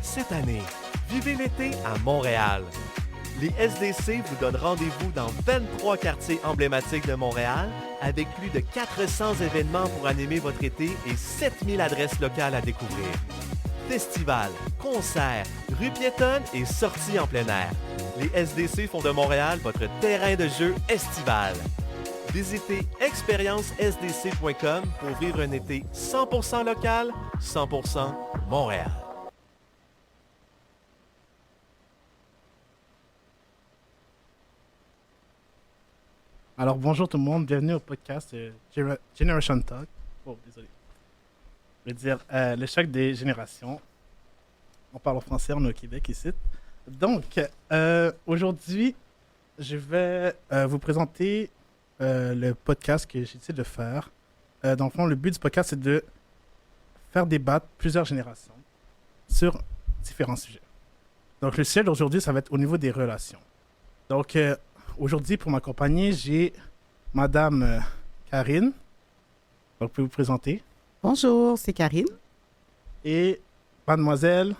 Cette année, vivez l'été à Montréal. Les SDC vous donnent rendez-vous dans 23 quartiers emblématiques de Montréal avec plus de 400 événements pour animer votre été et 7000 adresses locales à découvrir. Festivals, concerts, rues piétonnes et sorties en plein air. Les SDC font de Montréal votre terrain de jeu estival. Visitez expériencesdc.com pour vivre un été 100% local, 100% Montréal. Alors bonjour tout le monde, bienvenue au podcast Generation Talk. Oh, désolé. Je veux dire le choc des générations. On parle en français, on est au Québec ici. Donc, aujourd'hui, je vais vous présenter le podcast que j'ai décidé de faire. Dans le fond, le but du podcast, c'est de faire débattre plusieurs générations sur différents sujets. Donc, le sujet d'aujourd'hui, ça va être au niveau des relations. Donc, aujourd'hui, pour m'accompagner, j'ai Madame Karine. Donc, vous pouvez vous présenter. Bonjour, c'est Karine. Et Mademoiselle.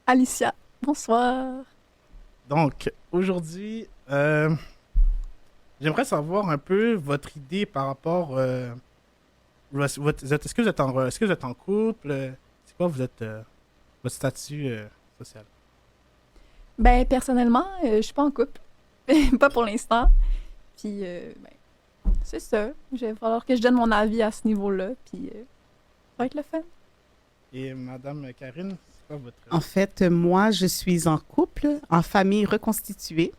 Alicia, bonsoir. Donc, aujourd'hui, j'aimerais savoir un peu votre idée par rapport. Est-ce que vous êtes en couple? C'est quoi votre statut social? Ben, personnellement, je suis pas en couple. Pas pour l'instant. Puis, c'est ça. Il va falloir que je donne mon avis à ce niveau-là. Puis, ça va être le fun. Et Madame Karine, c'est quoi votre... En fait, moi, je suis en couple, en famille reconstituée.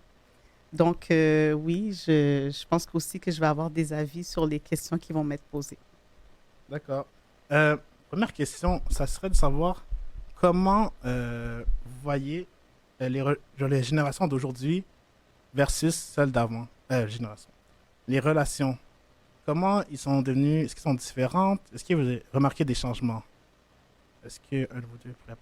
Donc, oui, je pense aussi que je vais avoir des avis sur les questions qui vont m'être posées. D'accord. Première question, ça serait de savoir comment vous voyez les générations d'aujourd'hui versus celles d'avant. Génération. Les relations. Comment ils sont devenus, est-ce qu'ils sont différentes? Est-ce que vous avez remarqué des changements? Est-ce qu'un de vous deux pourrait...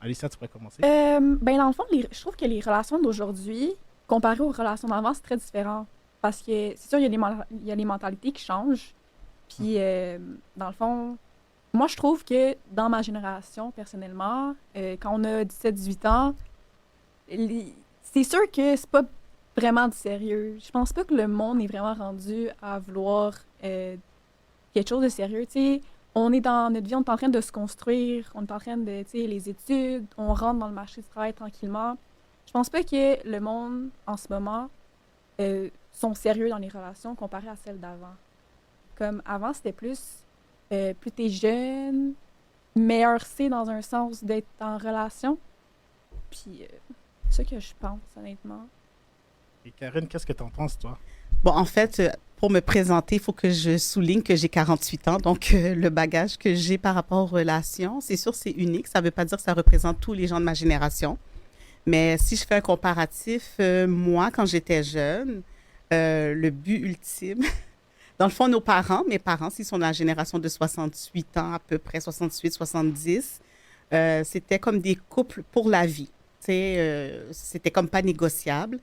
Alicia, tu pourrais commencer? Ben, dans le fond, je trouve que les relations d'aujourd'hui, comparées aux relations d'avant, c'est très différent. Parce que, c'est sûr, il y a les mentalités qui changent. Puis, dans le fond, moi, je trouve que dans ma génération, personnellement, quand on a 17-18 ans, c'est sûr que c'est pas vraiment du sérieux. Je pense pas que le monde est vraiment rendu à vouloir quelque chose de sérieux. Tu sais, on est dans notre vie, on est en train de se construire, on est en train de, tu sais, les études, on rentre dans le marché du travail tranquillement. Je pense pas que le monde, en ce moment, sont sérieux dans les relations comparé à celles d'avant. Comme avant, c'était plus t'es jeune, meilleur c'est dans un sens d'être en relation. Puis, c'est ce que je pense, honnêtement. Et Karine, qu'est-ce que tu en penses, toi? Bon, en fait, pour me présenter, il faut que je souligne que j'ai 48 ans. Donc, le bagage que j'ai par rapport aux relations, c'est sûr, c'est unique. Ça ne veut pas dire que ça représente tous les gens de ma génération. Mais si je fais un comparatif, moi, quand j'étais jeune, le but ultime, dans le fond, mes parents, s'ils sont de la génération de 68 ans, à peu près 68, 70, c'était comme des couples pour la vie. C'était comme pas négociable.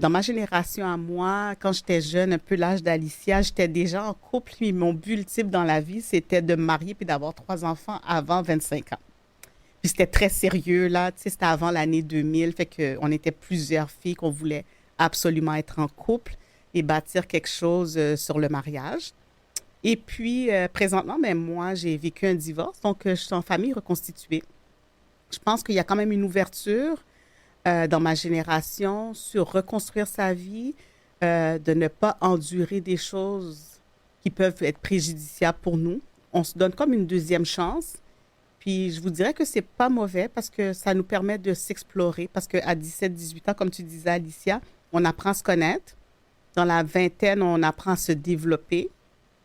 Dans ma génération à moi, quand j'étais jeune, un peu l'âge d'Alicia, j'étais déjà en couple. Puis mon but ultime dans la vie, c'était de me marier puis d'avoir 3 enfants avant 25 ans. Puis c'était très sérieux, là. Tu sais, c'était avant l'année 2000. Fait qu'on était plusieurs filles qu'on voulait absolument être en couple et bâtir quelque chose sur le mariage. Et puis, présentement, ben, moi, j'ai vécu un divorce. Donc, je suis en famille reconstituée. Je pense qu'il y a quand même une ouverture dans ma génération sur reconstruire sa vie, de ne pas endurer des choses qui peuvent être préjudiciables pour nous. On se donne comme une deuxième chance. Puis je vous dirais que c'est pas mauvais parce que ça nous permet de s'explorer. Parce qu'à 17-18 ans, comme tu disais, Alicia, on apprend à se connaître. Dans la vingtaine, on apprend à se développer.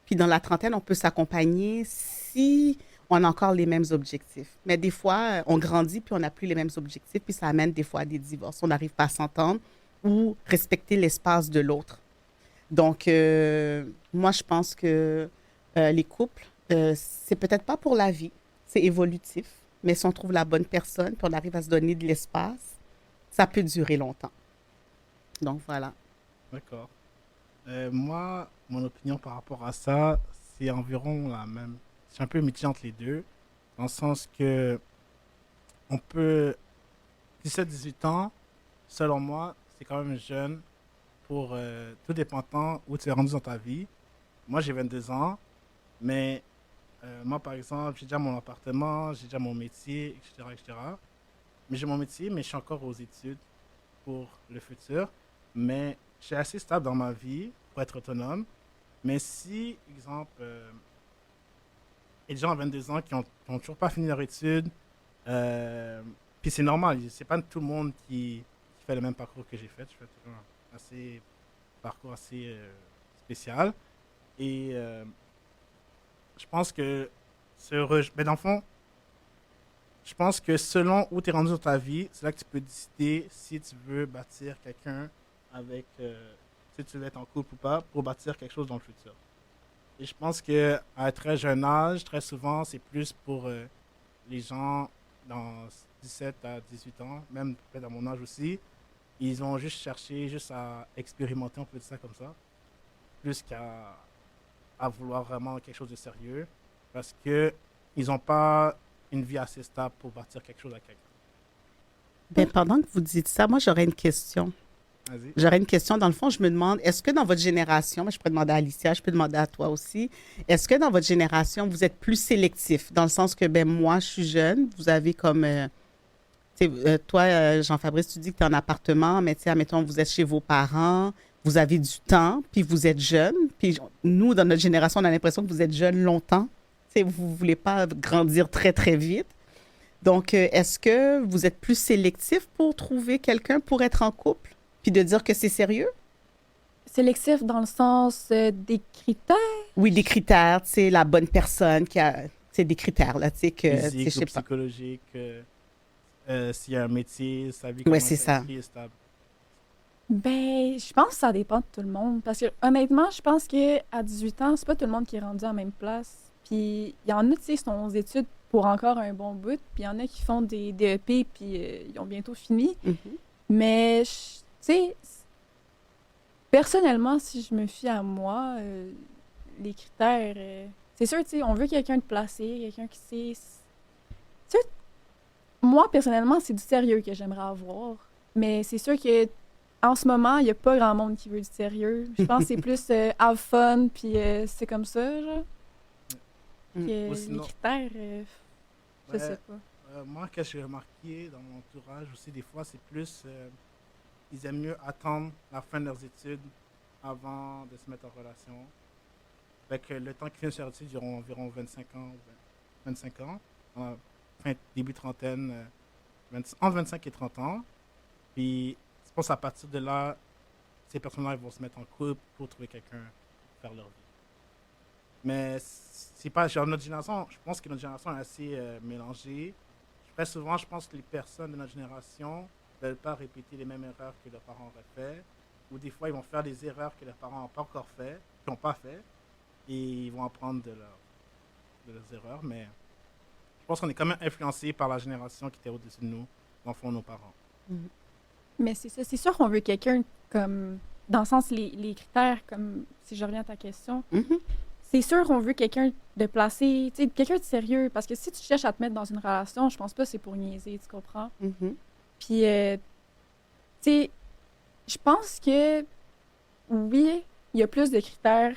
Puis dans la trentaine, on peut s'accompagner si on a encore les mêmes objectifs. Mais des fois, on grandit puis on n'a plus les mêmes objectifs, puis ça amène des fois à des divorces. On n'arrive pas à s'entendre ou respecter l'espace de l'autre. Donc, moi, je pense que les couples, c'est peut-être pas pour la vie, c'est évolutif, mais si on trouve la bonne personne puis on arrive à se donner de l'espace, ça peut durer longtemps. Donc, voilà. D'accord. Moi, mon opinion par rapport à ça, c'est environ la même. Je suis un peu mitigé entre les deux, dans le sens que on peut 17-18 ans, selon moi, c'est quand même jeune pour tout dépendant où tu es rendu dans ta vie. Moi, j'ai 22 ans, mais moi, par exemple, j'ai déjà mon appartement, j'ai déjà mon métier, etc., etc. Mais j'ai mon métier, mais je suis encore aux études pour le futur. Mais je suis assez stable dans ma vie pour être autonome. Mais si, exemple, il y a des gens à 22 ans qui ont toujours pas fini leur études, puis c'est normal, c'est pas tout le monde qui fait le même parcours que j'ai fait. Je fais toujours parcours assez spécial. Et je pense que mais dans le fond, je pense que selon où tu es rendu dans ta vie, c'est là que tu peux décider si tu veux bâtir quelqu'un avec, si tu veux être en couple ou pas, pour bâtir quelque chose dans le futur. Et je pense qu'à un très jeune âge, très souvent, c'est plus pour les gens dans 17 à 18 ans, même peut-être à mon âge aussi, ils ont juste cherché juste à expérimenter, on peut dire ça comme ça, plus qu'à à vouloir vraiment quelque chose de sérieux, parce que ils n'ont pas une vie assez stable pour bâtir quelque chose à quelqu'un. Ben, pendant que vous dites ça, moi, j'aurais une question. Vas-y. J'aurais une question. Dans le fond, je me demande, est-ce que dans votre génération, mais je peux demander à Alicia, je peux demander à toi aussi, est-ce que dans votre génération, vous êtes plus sélectif? Dans le sens que, ben moi, je suis jeune, vous avez comme... toi, Jean-Fabrice, tu dis que tu es en appartement, mais tu sais, admettons, vous êtes chez vos parents, vous avez du temps, puis vous êtes jeune. Puis nous, dans notre génération, on a l'impression que vous êtes jeune longtemps. Tu sais, vous ne voulez pas grandir très, très vite. Donc, est-ce que vous êtes plus sélectif pour trouver quelqu'un pour être en couple, puis de dire que c'est sérieux? Sélectif dans le sens des critères. Oui, des critères, tu sais, la bonne personne qui a, tu sais, des critères, là, tu sais, que, tu sais, Physique je sais ou pas. psychologique, s'il y a un métier, sa vie Ouais, comment c'est ça. est stable. Ben, je pense que ça dépend de tout le monde. Parce que, honnêtement, je pense qu'à 18 ans, c'est pas tout le monde qui est rendu à la même place. Puis, il y en a, tu sais, qui sont aux études pour encore un bon bout. Puis, il y en a qui font des DEP, puis ils ont bientôt fini. Mhm. Mais, tu sais, personnellement, si je me fie à moi, les critères, c'est sûr, tu sais, on veut quelqu'un de placé, quelqu'un qui sait. Tu sais, moi, personnellement, c'est du sérieux que j'aimerais avoir. Mais c'est sûr que en ce moment, il n'y a pas grand monde qui veut du sérieux. Je pense que c'est plus have fun, puis c'est comme ça, genre. Mm. Que Ou sinon- les critères, je Ouais, sais pas. moi, qu'est-ce que j'ai remarqué dans mon entourage aussi, des fois, c'est plus, ils aiment mieux attendre la fin de leurs études avant de se mettre en relation. Fait que le temps qu'ils finissent leurs études, ils auront environ 25 ans, 25 ans, début trentaine, entre 25 et 30 ans. Puis, je pense à partir de là, ces personnes-là ils vont se mettre en couple pour trouver quelqu'un pour faire leur vie. Mais c'est pas genre notre génération, je pense que notre génération est assez mélangée. Très souvent, je pense que les personnes de notre génération ne veulent pas répéter les mêmes erreurs que leurs parents auraient fait. Ou des fois, ils vont faire des erreurs que leurs parents n'ont pas encore fait, qui n'ont pas fait. Et ils vont apprendre de leurs erreurs. Mais je pense qu'on est quand même influencé par la génération qui était au-dessus de nous, dans le fond, nos parents. Mais c'est ça, c'est sûr qu'on veut quelqu'un comme, dans le sens, les critères, comme, si je reviens à ta question, Mhm. c'est sûr qu'on veut quelqu'un de placé, tu sais, quelqu'un de sérieux, parce que si tu cherches à te mettre dans une relation, je pense pas que c'est pour niaiser, tu comprends? Mhm. Puis, tu sais, je pense que, oui, il y a plus de critères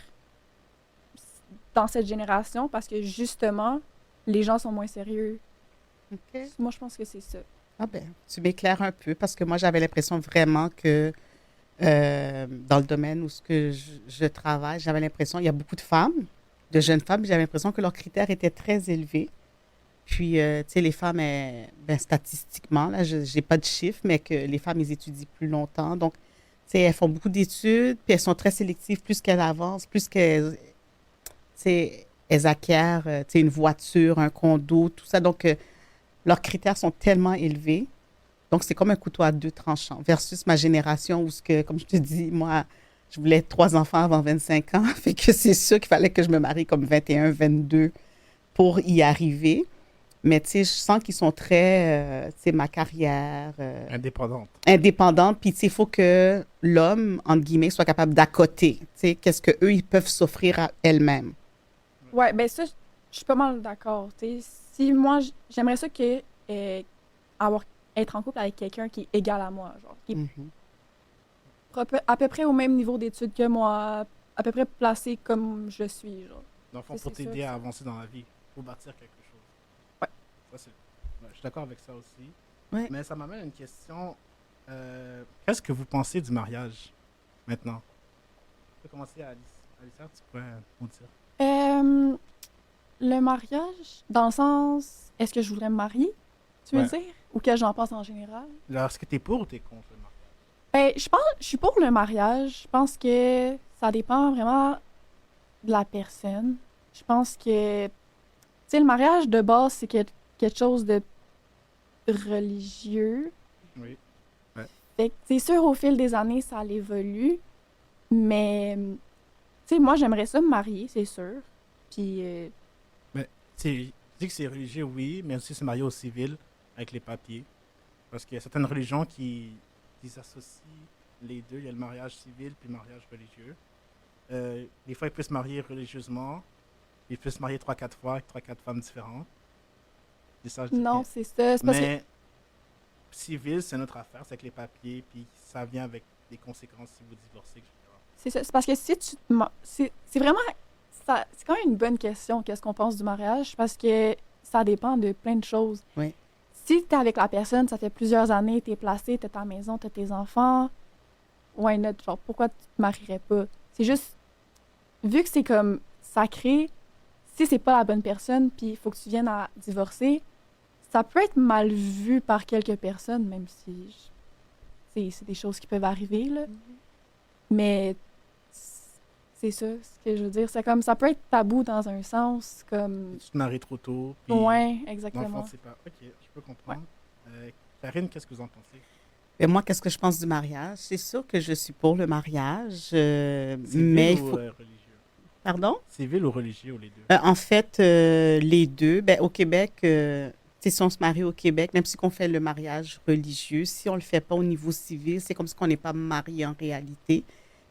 dans cette génération, parce que, justement, les gens sont moins sérieux. OK. Moi, je pense que c'est ça. Ah ben, tu m'éclaires un peu parce que moi, j'avais l'impression vraiment que dans le domaine où ce que je travaille, j'avais l'impression, il y a beaucoup de femmes, de jeunes femmes, j'avais l'impression que leurs critères étaient très élevés. Puis, tu sais, les femmes, ben, statistiquement, là, je n'ai pas de chiffres, mais que les femmes, elles étudient plus longtemps. Donc, tu sais, elles font beaucoup d'études, puis elles sont très sélectives. Plus qu'elles avancent, plus qu'elles, tu sais, elles acquièrent, tu sais, une voiture, un condo, tout ça. Donc, leurs critères sont tellement élevés. Donc, c'est comme un couteau à deux tranchants versus ma génération où, ce que, comme je te dis, moi, je voulais 3 enfants avant 25 ans. Fait que c'est sûr qu'il fallait que je me marie comme 21, 22 pour y arriver. Mais tu sais, je sens qu'ils sont très, tu sais, ma carrière, Indépendante. indépendante. Puis tu sais, il faut que l'homme, entre guillemets, soit capable d'accoter. Tu sais, qu'est-ce qu'eux, ils peuvent s'offrir à elles-mêmes. Ouais, ben ça, je suis pas mal d'accord. Tu sais, si moi, j'aimerais ça que être en couple avec quelqu'un qui est égal à moi, genre, qui est Mhm. à peu près au même niveau d'études que moi, à peu près placé comme je suis, genre. Dans le fond, C'est pour t'aider ça. à avancer dans la vie, pour bâtir quelque chose. Ouais. Ça, ouais, je suis d'accord avec ça aussi. Ouais. Mais ça m'amène à une question. Qu'est-ce que vous pensez du mariage maintenant? On peut commencer à Alice. Alicia, tu pourrais nous dire. Le mariage, dans le sens, est-ce que je voudrais me marier, tu veux Ouais. dire? Ou que j'en pense en général? Alors, est-ce que t'es pour ou t'es contre le mariage? Ben, je suis pour le mariage. Je pense que ça dépend vraiment de la personne. Je pense que, tu sais, le mariage de base, c'est quelque chose de religieux. Oui. Fait que, c'est sûr, au fil des années, ça évolue. Mais, tu sais, moi, j'aimerais ça me marier, c'est sûr. Puis, Je dis que c'est religieux, oui, mais aussi se marier au civil avec les papiers. Parce qu'il y a certaines religions qui associent les deux. Il y a le mariage civil puis le mariage religieux. Des fois, ils peuvent se marier religieusement. Ils peuvent se marier 3-4 fois avec 3-4 femmes différentes. C'est ça, je dis non, rien. c'est ça. C'est parce que, Mais civil, c'est notre affaire, c'est avec les papiers, puis ça vient avec des conséquences si vous divorcez, etc. c'est ça. C'est parce que si tu te c'est vraiment ça, c'est quand même une bonne question, qu'est-ce qu'on pense du mariage, parce que ça dépend de plein de choses. Oui. Si t'es avec la personne, ça fait plusieurs années, t'es placé, t'as ta maison, t'as tes enfants, why not? Genre, pourquoi tu te marierais pas? C'est juste, vu que c'est comme sacré, si c'est pas la bonne personne, puis il faut que tu viennes à divorcer, ça peut être mal vu par quelques personnes, même si c'est des choses qui peuvent arriver, là. Mais c'est ça, ce que je veux dire. C'est comme, ça peut être tabou dans un sens, comme... Tu te maries trop tôt, puis Ouais, dans le exactement. fond, c'est pas... Ok, je peux comprendre. Karine, qu'est-ce que vous en pensez? Et moi, qu'est-ce que je pense du mariage? C'est sûr que je suis pour le mariage, Civil mais il ou faut... religieux? Pardon? Civil ou religieux, ou les deux? En fait, les deux. Ben, au Québec, tu sais, si on se marie au Québec, même si on fait le mariage religieux, si on le fait pas au niveau civil, c'est comme si on n'est pas marié en réalité.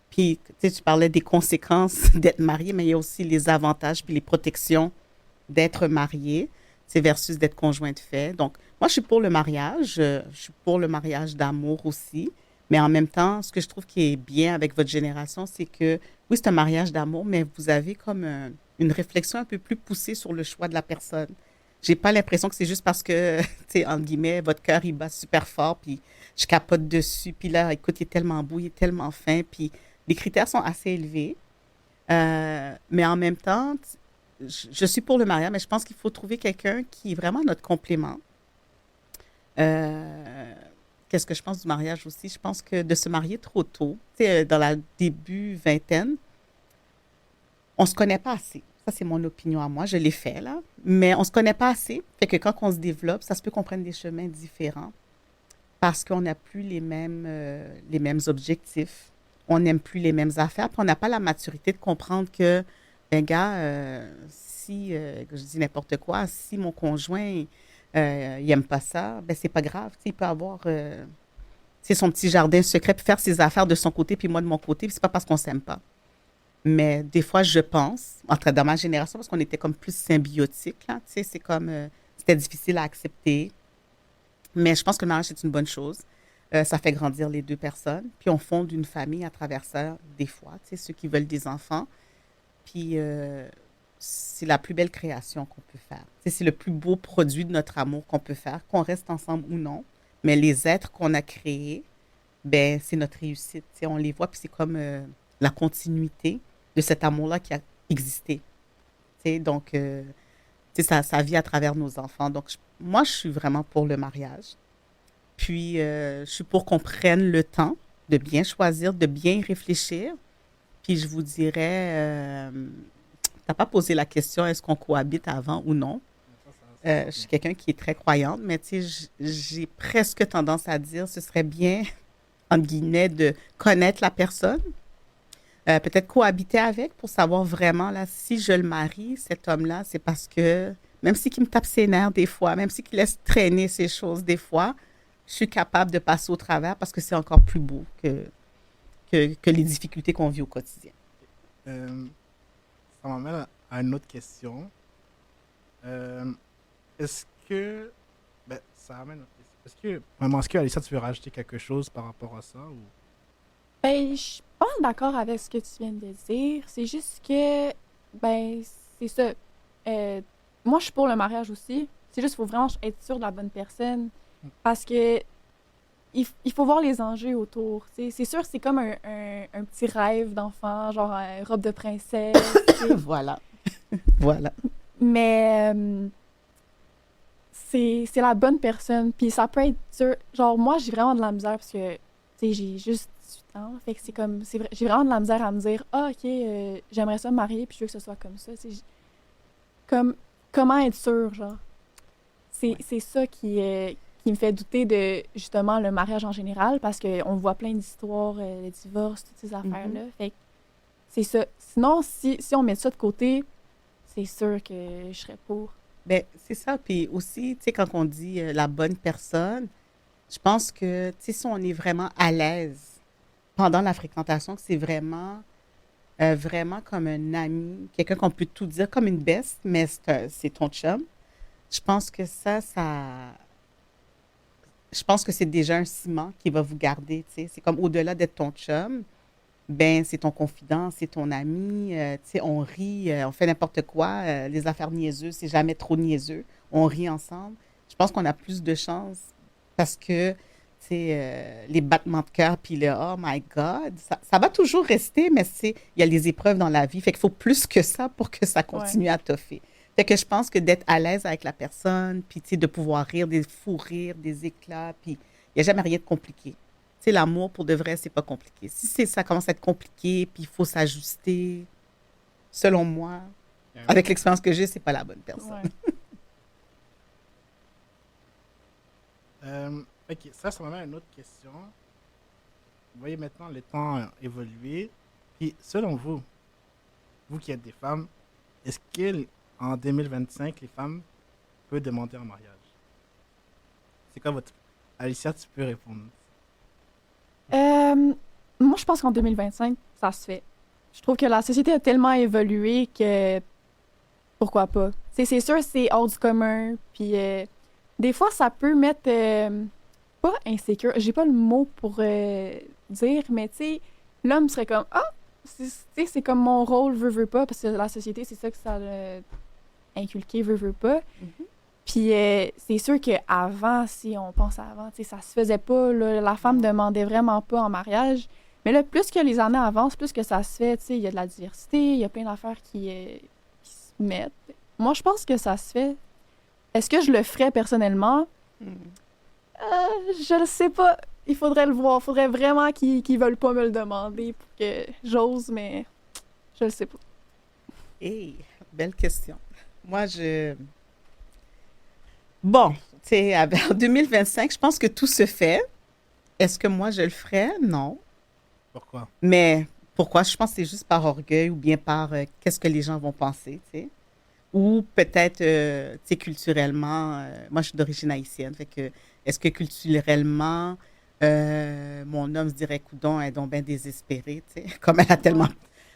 Puis, tu sais, tu parlais des conséquences d'être marié, mais il y a aussi les avantages puis les protections d'être marié, c'est versus d'être conjoint de fait. Donc, moi, je suis pour le mariage. Je suis pour le mariage d'amour aussi. Mais en même temps, ce que je trouve qui est bien avec votre génération, c'est que, oui, c'est un mariage d'amour, mais vous avez comme une réflexion un peu plus poussée sur le choix de la personne. J'ai pas l'impression que c'est juste parce que, tu sais, entre guillemets, votre cœur, il bat super fort, puis je capote dessus, puis là, écoute, il est tellement beau, il est tellement fin, puis les critères sont assez élevés. Mais en même temps, je suis pour le mariage, mais je pense qu'il faut trouver quelqu'un qui est vraiment notre complément. Qu'est-ce que je pense du mariage aussi? Je pense que de se marier trop tôt, tu sais, dans la début vingtaine, on se connaît pas assez. Ça, c'est mon opinion à moi. Je l'ai fait, là. Mais on se connaît pas assez. Fait que quand on se développe, ça se peut qu'on prenne des chemins différents parce qu'on n'a plus les mêmes objectifs. On n'aime plus les mêmes affaires. Puis on n'a pas la maturité de comprendre que, ben, gars, si, je dis n'importe quoi, si mon conjoint, il aime pas ça, ben, c'est pas grave. Tu sais, il peut avoir c'est son petit jardin secret, puis faire ses affaires de son côté, puis moi de mon côté, puis c'est pas parce qu'on s'aime pas. Mais des fois, je pense, entre dans ma génération, parce qu'on était comme plus symbiotique, là, tu sais, c'est comme, c'était difficile à accepter. Mais je pense que le mariage, c'est une bonne chose. Ça fait grandir les deux personnes. Puis on fonde une famille à travers ça, des fois, tu sais, ceux qui veulent des enfants. Puis c'est la plus belle création qu'on peut faire. Tu sais, c'est le plus beau produit de notre amour qu'on peut faire, qu'on reste ensemble ou non. Mais les êtres qu'on a créés, ben, c'est notre réussite. Tu sais, on les voit, puis c'est comme la continuité de cet amour-là qui a existé. Tu sais, donc, tu sais, ça vit à travers nos enfants. Donc, moi, je suis vraiment pour le mariage. Puis, je suis pour qu'on prenne le temps de bien choisir, de bien réfléchir. Puis, je vous dirais, t'as pas posé la question, est-ce qu'on cohabite avant ou non? Je suis quelqu'un qui est très croyante, mais tu sais, j'ai presque tendance à dire, ce serait bien, entre guillemets, de connaître la personne, peut-être cohabiter avec pour savoir vraiment, là, si je le marie, cet homme-là, c'est parce que, même si qu'il me tape ses nerfs des fois, même si qu'il laisse traîner ses choses des fois, je suis capable de passer au travers parce que c'est encore plus beau que les difficultés qu'on vit au quotidien. Ça m'amène à une autre question. Est-ce que Ben, ça amène. Est-ce que Alissa, tu veux rajouter quelque chose par rapport à ça ou... Ben, je suis pas d'accord avec ce que tu viens de dire. C'est juste que, ben, c'est ça. Euh, Moi, je suis pour le mariage aussi. C'est juste qu'il faut vraiment être sûr de la bonne personne. Parce que il faut voir les enjeux autour. C'est sûr, c'est comme un petit rêve d'enfant, genre robe de princesse. Voilà. Voilà. Mais c'est la bonne personne. Puis ça peut être dur. Genre, moi, j'ai vraiment de la misère parce que, tu sais, j'ai juste 18 ans. Fait que c'est comme, j'ai vraiment de la misère à me dire, ah, OK, j'aimerais ça me marier, puis je veux que ce soit comme ça. Comme, comment être sûr, genre? C'est ça qui me fait douter de, justement, le mariage en général, parce qu'on voit plein d'histoires, les divorces, toutes ces affaires-là. Fait que c'est ça. Sinon, si on met ça de côté, c'est sûr que je serais pour. Ben, c'est ça. Puis aussi, tu sais, quand on dit la bonne personne, je pense que, tu sais, si on est vraiment à l'aise pendant la fréquentation, que c'est vraiment comme un ami, quelqu'un qu'on peut tout dire, comme une best, mais c'est ton chum. Je pense que je pense que c'est déjà un ciment qui va vous garder, tu sais. C'est comme au-delà d'être ton chum, ben c'est ton confident, c'est ton ami, tu sais, on rit, on fait n'importe quoi, les affaires niaiseuses, c'est jamais trop niaiseux, on rit ensemble. Je pense qu'on a plus de chance parce que, tu sais, les battements de cœur, puis le «Oh my God», ça va toujours rester, mais il y a les épreuves dans la vie, fait qu'il faut plus que ça pour que ça continue à toffer. Fait que je pense que d'être à l'aise avec la personne, puis tu sais, de pouvoir rire, des fous rires, des éclats, puis il n'y a jamais rien de compliqué. Tu sais, l'amour, pour de vrai, c'est pas compliqué. Si ça commence à être compliqué, puis il faut s'ajuster, selon moi, avec l'expérience que j'ai, c'est pas la bonne personne. Ouais. Ok, ça m'amène à une autre question. Vous voyez maintenant les temps évoluer. Puis, selon vous, vous qui êtes des femmes, est-ce qu'en 2025, les femmes peuvent demander en mariage? C'est quoi votre... Alicia, tu peux répondre. Moi, je pense qu'en 2025, ça se fait. Je trouve que la société a tellement évolué que pourquoi pas. C'est sûr, c'est hors du commun. Puis des fois, ça peut mettre pas insécure. J'ai pas le mot pour dire, mais tu sais, l'homme serait comme ah, c'est comme mon rôle, veux pas, parce que la société, c'est ça que ça a inculqué, veux pas. Puis c'est sûr qu'avant, si on pense à avant, tu sais, ça se faisait pas. Là, la femme demandait vraiment pas en mariage. Mais là, plus que les années avancent, plus que ça se fait, tu sais, il y a de la diversité, il y a plein d'affaires qui se mettent. Moi, je pense que ça se fait. Est-ce que je le ferais personnellement? Je le sais pas. Il faudrait le voir. Il faudrait vraiment qu'ils veulent pas me le demander pour que j'ose, mais je le sais pas. Hey, belle question. Moi, bon, tu sais, en 2025, je pense que tout se fait. Est-ce que moi, je le ferais? Non. Pourquoi? Mais pourquoi? Je pense que c'est juste par orgueil ou bien par qu'est-ce que les gens vont penser, tu sais. Ou peut-être, tu sais, culturellement, moi, je suis d'origine haïtienne, fait que est-ce que culturellement, mon homme se dirait, coudon, elle est donc bien désespérée, tu sais, comme elle a tellement...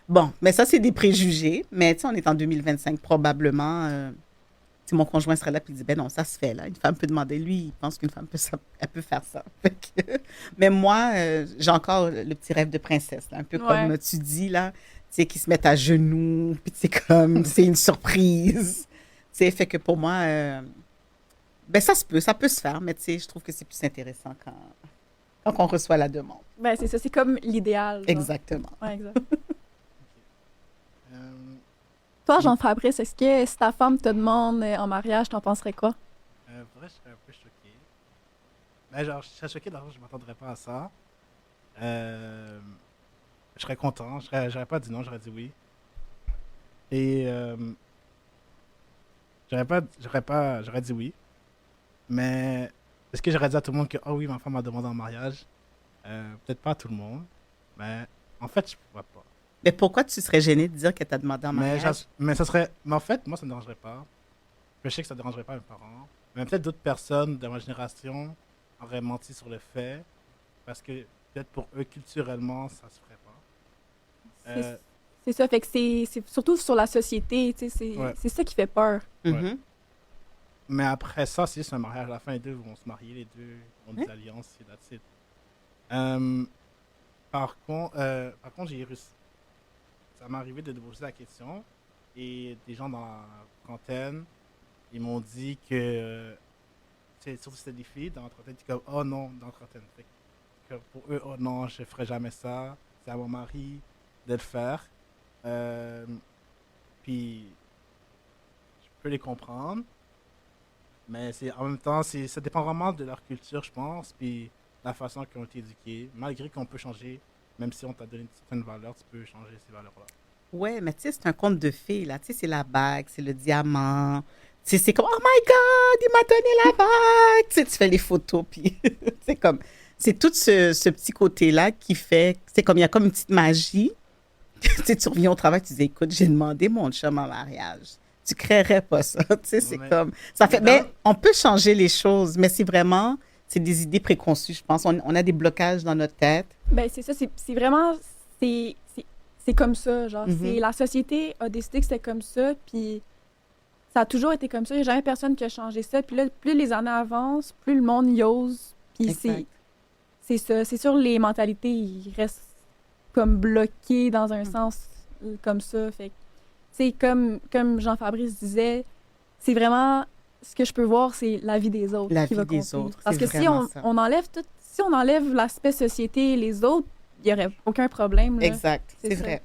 Bon, mais ça, c'est des préjugés, mais tu sais, on est en 2025, probablement... si mon conjoint serait là et dit, ben non, ça se fait, là. Une femme peut demander, lui, il pense qu'une femme elle peut faire ça. Mais moi, j'ai encore le petit rêve de princesse, là, un peu comme tu dis, là, tu sais, qui se mettent à genoux, puis c'est comme, c'est une surprise. Tu sais, fait que pour moi, ben ça peut se faire, mais tu sais, je trouve que c'est plus intéressant quand on reçoit la demande. Ben, c'est ça, c'est comme l'idéal. Exactement. Ouais, exact. Toi, Jean-Fabrice, est-ce que si ta femme te demande en mariage, t'en penserais quoi? Vrai, je serais un peu choqué. Ben, genre, je serais choqué, d'abord, je ne m'attendrais pas à ça. Je serais content, j'aurais pas dit non, j'aurais dit oui. Et j'aurais dit oui. Mais est-ce que j'aurais dit à tout le monde que, oh oui, ma femme m'a demandé en mariage? Peut-être pas à tout le monde, mais en fait, je ne pourrais pas. Mais pourquoi tu serais gêné de dire qu'elle t'a demandé en mariage? Mais ça serait. Mais en fait, moi, ça ne me dérangerait pas. Je sais que ça ne dérangerait pas mes parents. Mais peut-être d'autres personnes de ma génération auraient menti sur le fait. Parce que peut-être pour eux, culturellement, ça se ferait pas. C'est ça, fait que c'est surtout sur la société, tu sais, c'est ça qui fait peur. Ouais. Mais après ça, c'est juste un mariage. À la fin, les deux vont se marier, les deux ont des Hein? alliances, et that's it. Euh, par contre, ça m'est arrivé de poser la question et des gens dans la trentaine, ils m'ont dit que, surtout c'était des filles dans la trentaine, ils disent comme, oh non, dans la trentaine. Fait que pour eux, oh non, je ferai jamais ça, c'est à mon mari de le faire. Euh, Puis, je peux les comprendre, mais en même temps, ça dépend vraiment de leur culture, je pense, puis la façon qu'ils ont été éduqués. Malgré qu'on peut changer, même si on t'a donné une certaine valeur, tu peux changer ces valeurs-là. Ouais, mais tu sais, c'est un conte de fées, là. Tu sais, c'est la bague, c'est le diamant. Tu sais, c'est comme, oh my God, il m'a donné la bague. Tu sais, tu fais les photos, puis c'est comme, c'est tout ce petit côté-là qui fait, c'est comme, il y a comme une petite magie. Tu sais, tu reviens au travail, tu dis, écoute, j'ai demandé mon chum en mariage. Tu créerais pas ça. Tu sais, c'est Mais, comme, ça fait, mais ben, on peut changer les choses, mais c'est des idées préconçues, je pense. On a des blocages dans notre tête. Ben, c'est ça, c'est vraiment. C'est comme ça, genre. Mhm. La société a décidé que c'était comme ça, puis ça a toujours été comme ça. Il n'y a jamais personne qui a changé ça. Puis là, plus les années avancent, plus le monde y ose. Puis Exact. c'est ça. C'est sûr, les mentalités, ils restent comme bloqués dans un sens comme ça. Fait que, tu sais, comme Jean-Fabrice disait, c'est vraiment. Ce que je peux voir, c'est la vie des autres La qui vie va des compter. autres, Parce c'est que si vraiment on, ça. on enlève tout, si on enlève l'aspect société et les autres, il n'y aurait aucun problème. Là. Exact, C'est c'est ça. vrai.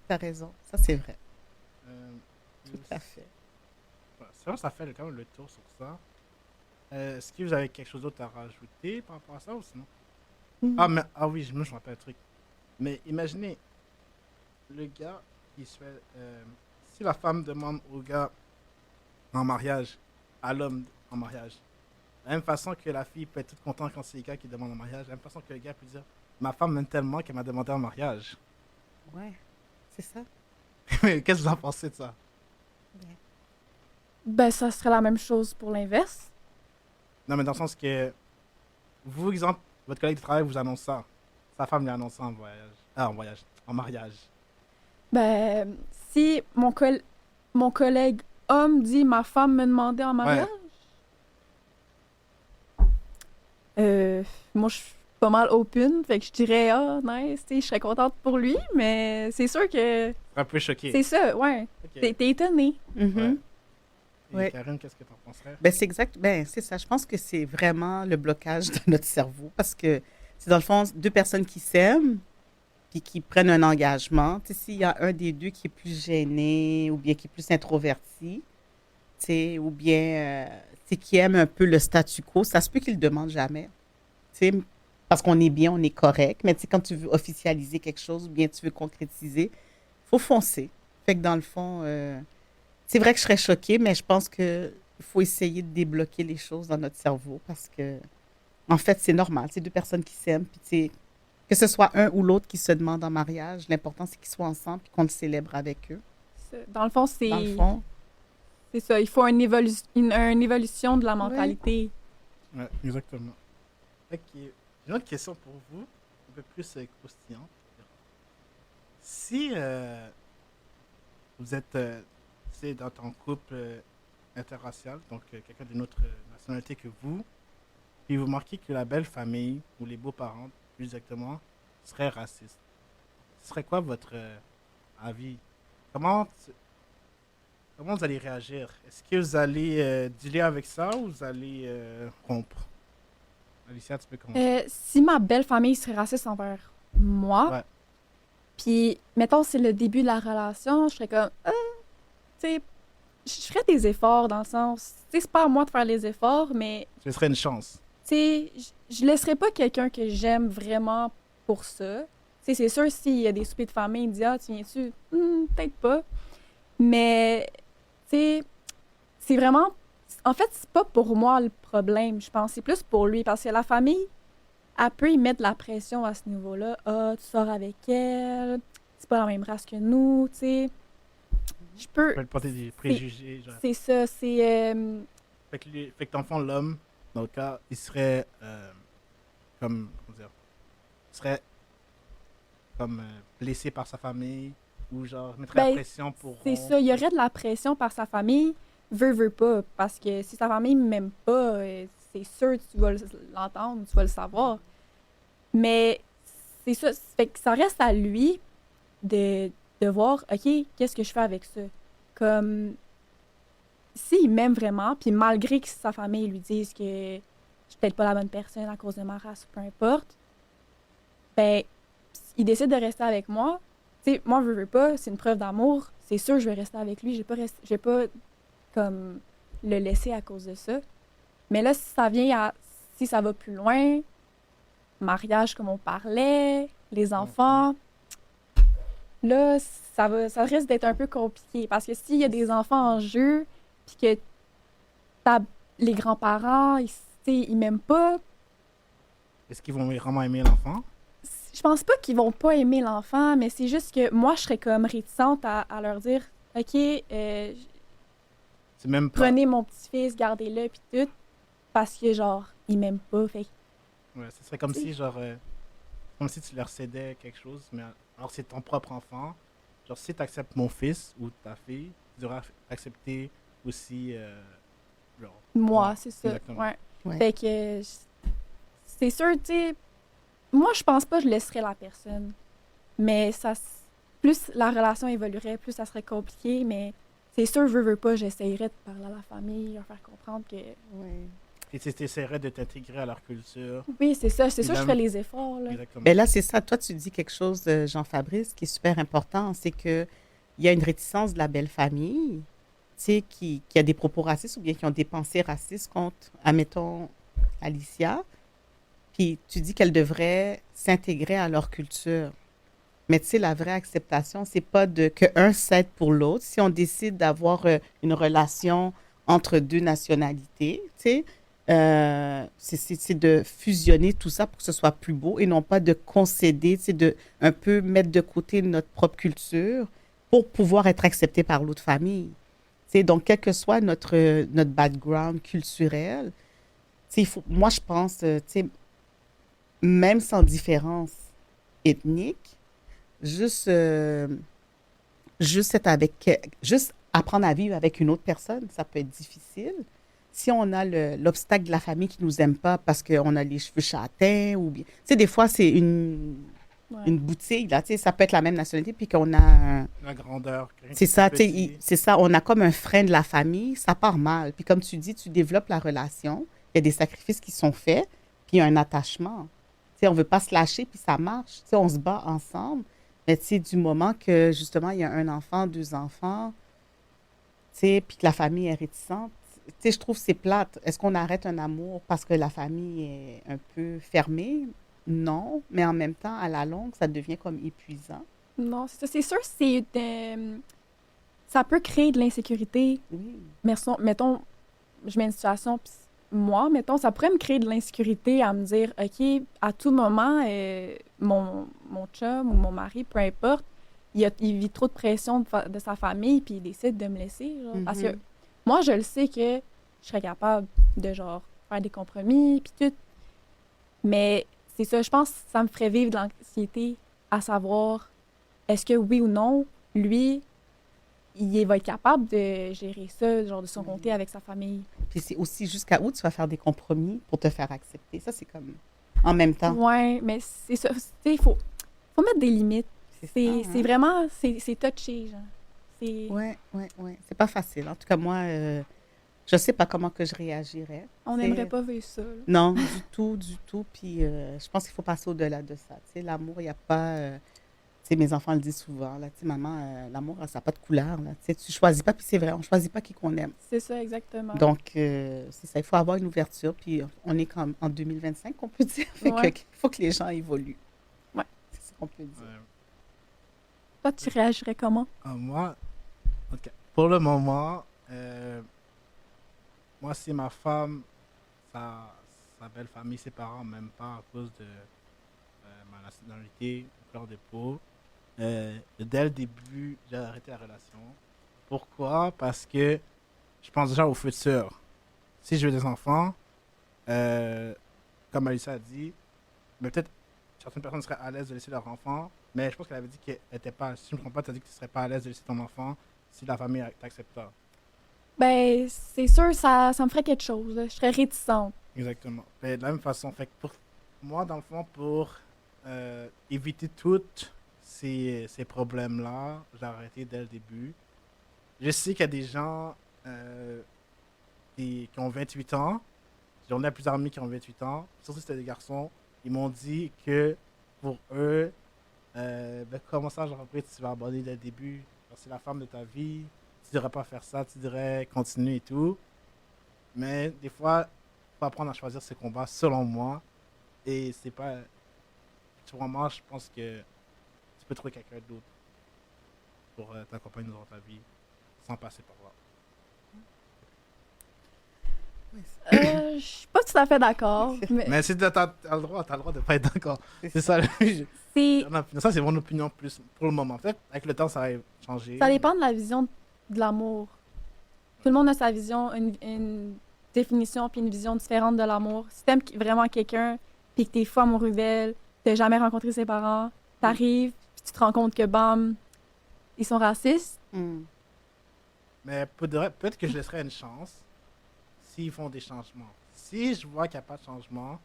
Tu as raison, ça c'est vrai. Euh, Tout à fait. c'est vrai, ça fait quand même le tour sur ça. Est-ce que vous avez quelque chose d'autre à rajouter par rapport à ça ou sinon? Ah oui, je me rappelle un truc. Mais imaginez, le gars qui se fait. Si la femme demande au gars en mariage, à l'homme en mariage, de la même façon que la fille peut être toute contente quand c'est le gars qui demande en mariage, de la même façon que le gars peut dire ma femme m'aime tellement qu'elle m'a demandé en mariage. Ouais, c'est ça. Mais qu'est-ce que vous en pensez de ça? Ben, ça serait la même chose pour l'inverse. Non, mais dans le sens que, vous, exemple, votre collègue de travail vous annonce ça. Sa femme lui annonce ça en voyage. Ah, en voyage. En mariage. Ben, si mon collègue homme dit ma femme me demandait en mariage, moi, je suis pas mal open, fait que je dirais, ah, nice, tu sais, je serais contente pour lui, mais c'est sûr que Un peu choqué. c'est ça, ouais. Ok. T'es étonné. Mhm. Ouais. Et Ouais. Karine, qu'est-ce que t'en penserais? Ben, c'est exact. Ben, c'est ça. Je pense que c'est vraiment le blocage de notre cerveau parce que c'est dans le fond deux personnes qui s'aiment puis qui prennent un engagement. Tu sais, s'il y a un des deux qui est plus gêné ou bien qui est plus introverti, tu sais, ou bien tu sais, qui aime un peu le statu quo, ça se peut qu'il le demande jamais. Tu sais, parce qu'on est bien, on est correct. Mais tu sais, quand tu veux officialiser quelque chose ou bien tu veux concrétiser, faut foncer. Fait que dans le fond, c'est vrai que je serais choquée, mais je pense que il faut essayer de débloquer les choses dans notre cerveau parce que, en fait, c'est normal. C'est deux personnes qui s'aiment, puis tu sais, que ce soit un ou l'autre qui se demande en mariage, l'important c'est qu'ils soient ensemble puis qu'on le célèbre avec eux. Dans le fond, Dans le fond, c'est ça. Il faut une évolution de la mentalité. Ouais, exactement. Ok. J'ai une autre question pour vous, un peu plus croustillante. Si vous êtes tu sais, dans ton couple interracial, donc quelqu'un d'une autre nationalité que vous, puis vous marquez que la belle famille ou les beaux-parents, plus exactement, seraient racistes, ce serait quoi votre avis? Comment vous allez réagir? Est-ce que vous allez dealer avec ça ou vous allez rompre? Alicia, tu peux commencer. Si ma belle famille serait raciste envers moi, Ouais. puis, mettons, c'est le début de la relation, je serais comme, tu sais, je ferais des efforts dans le sens, tu sais, c'est pas à moi de faire les efforts, mais, Ce serait une chance. tu sais, je laisserais pas quelqu'un que j'aime vraiment pour ça. Tu sais, c'est sûr, s'il y a des soupers de famille, il dit, ah, tu viens-tu? Peut-être pas. Mais, tu sais, c'est vraiment. En fait, c'est pas pour moi le problème, je pense. C'est plus pour lui. Parce que la famille, elle peut y mettre de la pression à ce niveau-là. Ah, tu sors avec elle, c'est pas la même race que nous, tu sais. Je peux. Tu peux porter des préjugés. Genre. C'est ça, c'est. Fait que dans le fond, l'homme, dans le cas, il serait comment dire, il serait comme blessé par sa famille ou genre mettrait la Ben, pression pour C'est rompre. ça, il y aurait de la pression par sa famille, veut pas. Parce que si sa famille ne m'aime pas, c'est sûr que tu vas l'entendre, tu vas le savoir. Mais c'est ça. Fait que ça reste à lui de voir, OK, qu'est-ce que je fais avec ça? Comme, s'il m'aime vraiment, puis malgré que sa famille lui dise que je suis peut-être pas la bonne personne à cause de ma race ou peu importe, ben, il décide de rester avec moi. Tu sais, moi, je veux pas, c'est une preuve d'amour. C'est sûr, je vais rester avec lui. Je vais pas, comme, le laisser à cause de ça. Mais là, si ça va plus loin, mariage comme on parlait, les enfants, là, ça risque d'être un peu compliqué. Parce que s'il y a des enfants en jeu, puis que les grands-parents, tu sais, ils m'aiment pas, Est-ce qu'ils vont vraiment aimer l'enfant? je pense pas qu'ils vont pas aimer l'enfant, mais c'est juste que moi, je serais comme réticente à leur dire, OK, C'est même pas... prenez mon petit-fils, gardez-le, puis tout, parce que, genre, ils m'aiment pas. Fait que, Ouais, ce serait comme tu sais. si, genre... comme si tu leur cédais quelque chose, mais alors c'est ton propre enfant. Genre, si tu acceptes mon fils ou ta fille, tu devras accepter aussi, genre... Moi, c'est ça. Exactement. Ouais. Ouais. Fait que c'est sûr, tu sais, moi, je pense pas que je laisserais la personne. Mais plus la relation évoluerait, plus ça serait compliqué. Mais c'est sûr, veux pas, j'essayerais de parler à la famille, leur faire comprendre que Ouais. Et tu essaierais de t'intégrer à leur culture. oui, c'est ça. C'est Et sûr, je même- ferais les efforts, là. Exactement. Ben là, c'est ça. Toi, tu dis quelque chose, Jean-Fabrice, qui est super important. C'est qu'il y a une réticence de la belle famille, tu sais, qui a des propos racistes ou bien qui ont des pensées racistes contre, admettons, Alicia. Puis tu dis qu'elle devrait s'intégrer à leur culture. Mais tu sais, la vraie acceptation, c'est pas que un cède pour l'autre. Si on décide d'avoir une relation entre deux nationalités, tu sais, c'est de fusionner tout ça pour que ce soit plus beau et non pas de concéder, tu sais, de un peu mettre de côté notre propre culture pour pouvoir être accepté par l'autre famille. Tu sais, donc, quel que soit notre background culturel, tu sais, moi, je pense, tu sais, même sans différence ethnique, juste, juste apprendre à vivre avec une autre personne, ça peut être difficile. Si on a l'obstacle de la famille qui nous aime pas parce qu'on a les cheveux châtains ou bien... Tu sais, des fois, c'est Ouais. une boutique, là, tu sais, ça peut être la même nationalité, puis qu'on a La grandeur. c'est ça, tu sais, petit. c'est ça, on a comme un frein de la famille, ça part mal. Puis comme tu dis, tu développes la relation, il y a des sacrifices qui sont faits, puis il y a un attachement. Tu sais, on veut pas se lâcher, puis ça marche. Tu sais, on se bat ensemble, mais tu sais, du moment que, justement, il y a un enfant, deux enfants, tu sais, puis que la famille est réticente, tu sais, je trouve que c'est plate. Est-ce qu'on arrête un amour parce que la famille est un peu fermée? Non, mais en même temps, à la longue, ça devient comme épuisant. Non, c'est ça. C'est sûr, ça peut créer de l'insécurité. Oui. Mettons, je mets une situation, pis moi, mettons, ça pourrait me créer de l'insécurité à me dire, OK, à tout moment, mon chum ou mon mari, peu importe, il vit trop de pression de sa famille, puis il décide de me laisser. Genre. Parce que Mhm. moi, je le sais que je serais capable de, genre, faire des compromis, puis tout. Mais c'est ça, je pense que ça me ferait vivre de l'anxiété à savoir, est-ce que oui ou non, lui, va être capable de gérer ça, genre de son côté avec sa famille. Puis c'est aussi jusqu'à où tu vas faire des compromis pour te faire accepter. Ça, c'est comme en même temps. Ouais, mais c'est ça. Tu sais, faut mettre des limites. C'est ça, C'est hein? vraiment, c'est touché, genre. C'est, Ouais, ouais, ouais. C'est pas facile. En tout cas, moi, je sais pas comment que je réagirais. on C'est- n'aimerait pas vivre ça, là. Non, du tout, du tout. Puis je pense qu'il faut passer au-delà de ça. Tu sais, l'amour, il n'y a pas... tu sais, mes enfants le disent souvent, là, tu sais, maman, l'amour, ça n'a pas de couleur, là. Tu sais, tu choisis pas, puis c'est vrai, on choisit pas qui qu'on aime. C'est ça, exactement. Donc, c'est ça, il faut avoir une ouverture, puis on est comme en 2025, on peut dire. Fait Ouais. que, il faut que les gens évoluent. Ouais. C'est ce qu'on peut dire. Ouais. Toi, tu réagirais comment? Moi, ok. Pour le moment, moi, si ma femme, sa belle famille, ses parents m'aiment pas à cause de ma nationalité, couleur de peau, dès le début, j'ai arrêté la relation. Pourquoi? Parce que je pense déjà au futur. Si je veux des enfants, comme Alicia a dit, mais peut-être certaines personnes seraient à l'aise de laisser leur enfant, mais je pense qu'elle avait dit qu'elle n'était pas, si je ne me trompe pas, tu as dit que tu ne serais pas à l'aise de laisser ton enfant si la famille t'accepte pas. Ben, c'est sûr, ça me ferait quelque chose, là. Je serais réticente. Exactement. Mais de la même façon, fait que pour moi, dans le fond, pour éviter toutes ces problèmes-là, j'ai arrêté dès le début. Je sais qu'il y a des gens qui ont 28 ans. J'en ai plusieurs amis qui ont 28 ans. Surtout si c'était des garçons. Ils m'ont dit que pour eux, ben, comment ça, genre, après, tu vas aborder dès le début. Genre, c'est la femme de ta vie. Tu devrais pas faire ça. Tu devrais continuer et tout. Mais des fois, il faut apprendre à choisir ses combats selon moi. Et c'est pas. Vraiment, je pense que tu peux trouver quelqu'un d'autre pour t'accompagner dans ta vie sans passer par là. Je suis pas tout à fait d'accord, mais Mais si t'as le droit de pas être d'accord. C'est ça. c'est, Ça, c'est mon opinion plus pour le moment. Peut-être avec le temps, ça va changer. ça dépend de la vision de l'amour. Tout le monde a sa vision, une définition puis une vision différente de l'amour. Si t'aimes vraiment quelqu'un puis que t'es fou amoureux d'elle, t'as jamais rencontré ses parents, t'arrives puis tu te rends compte que bam, ils sont racistes. Hmm. Mais peut-être que je laisserai une chance s'ils font des changements. Si je vois qu'il n'y a pas de changement,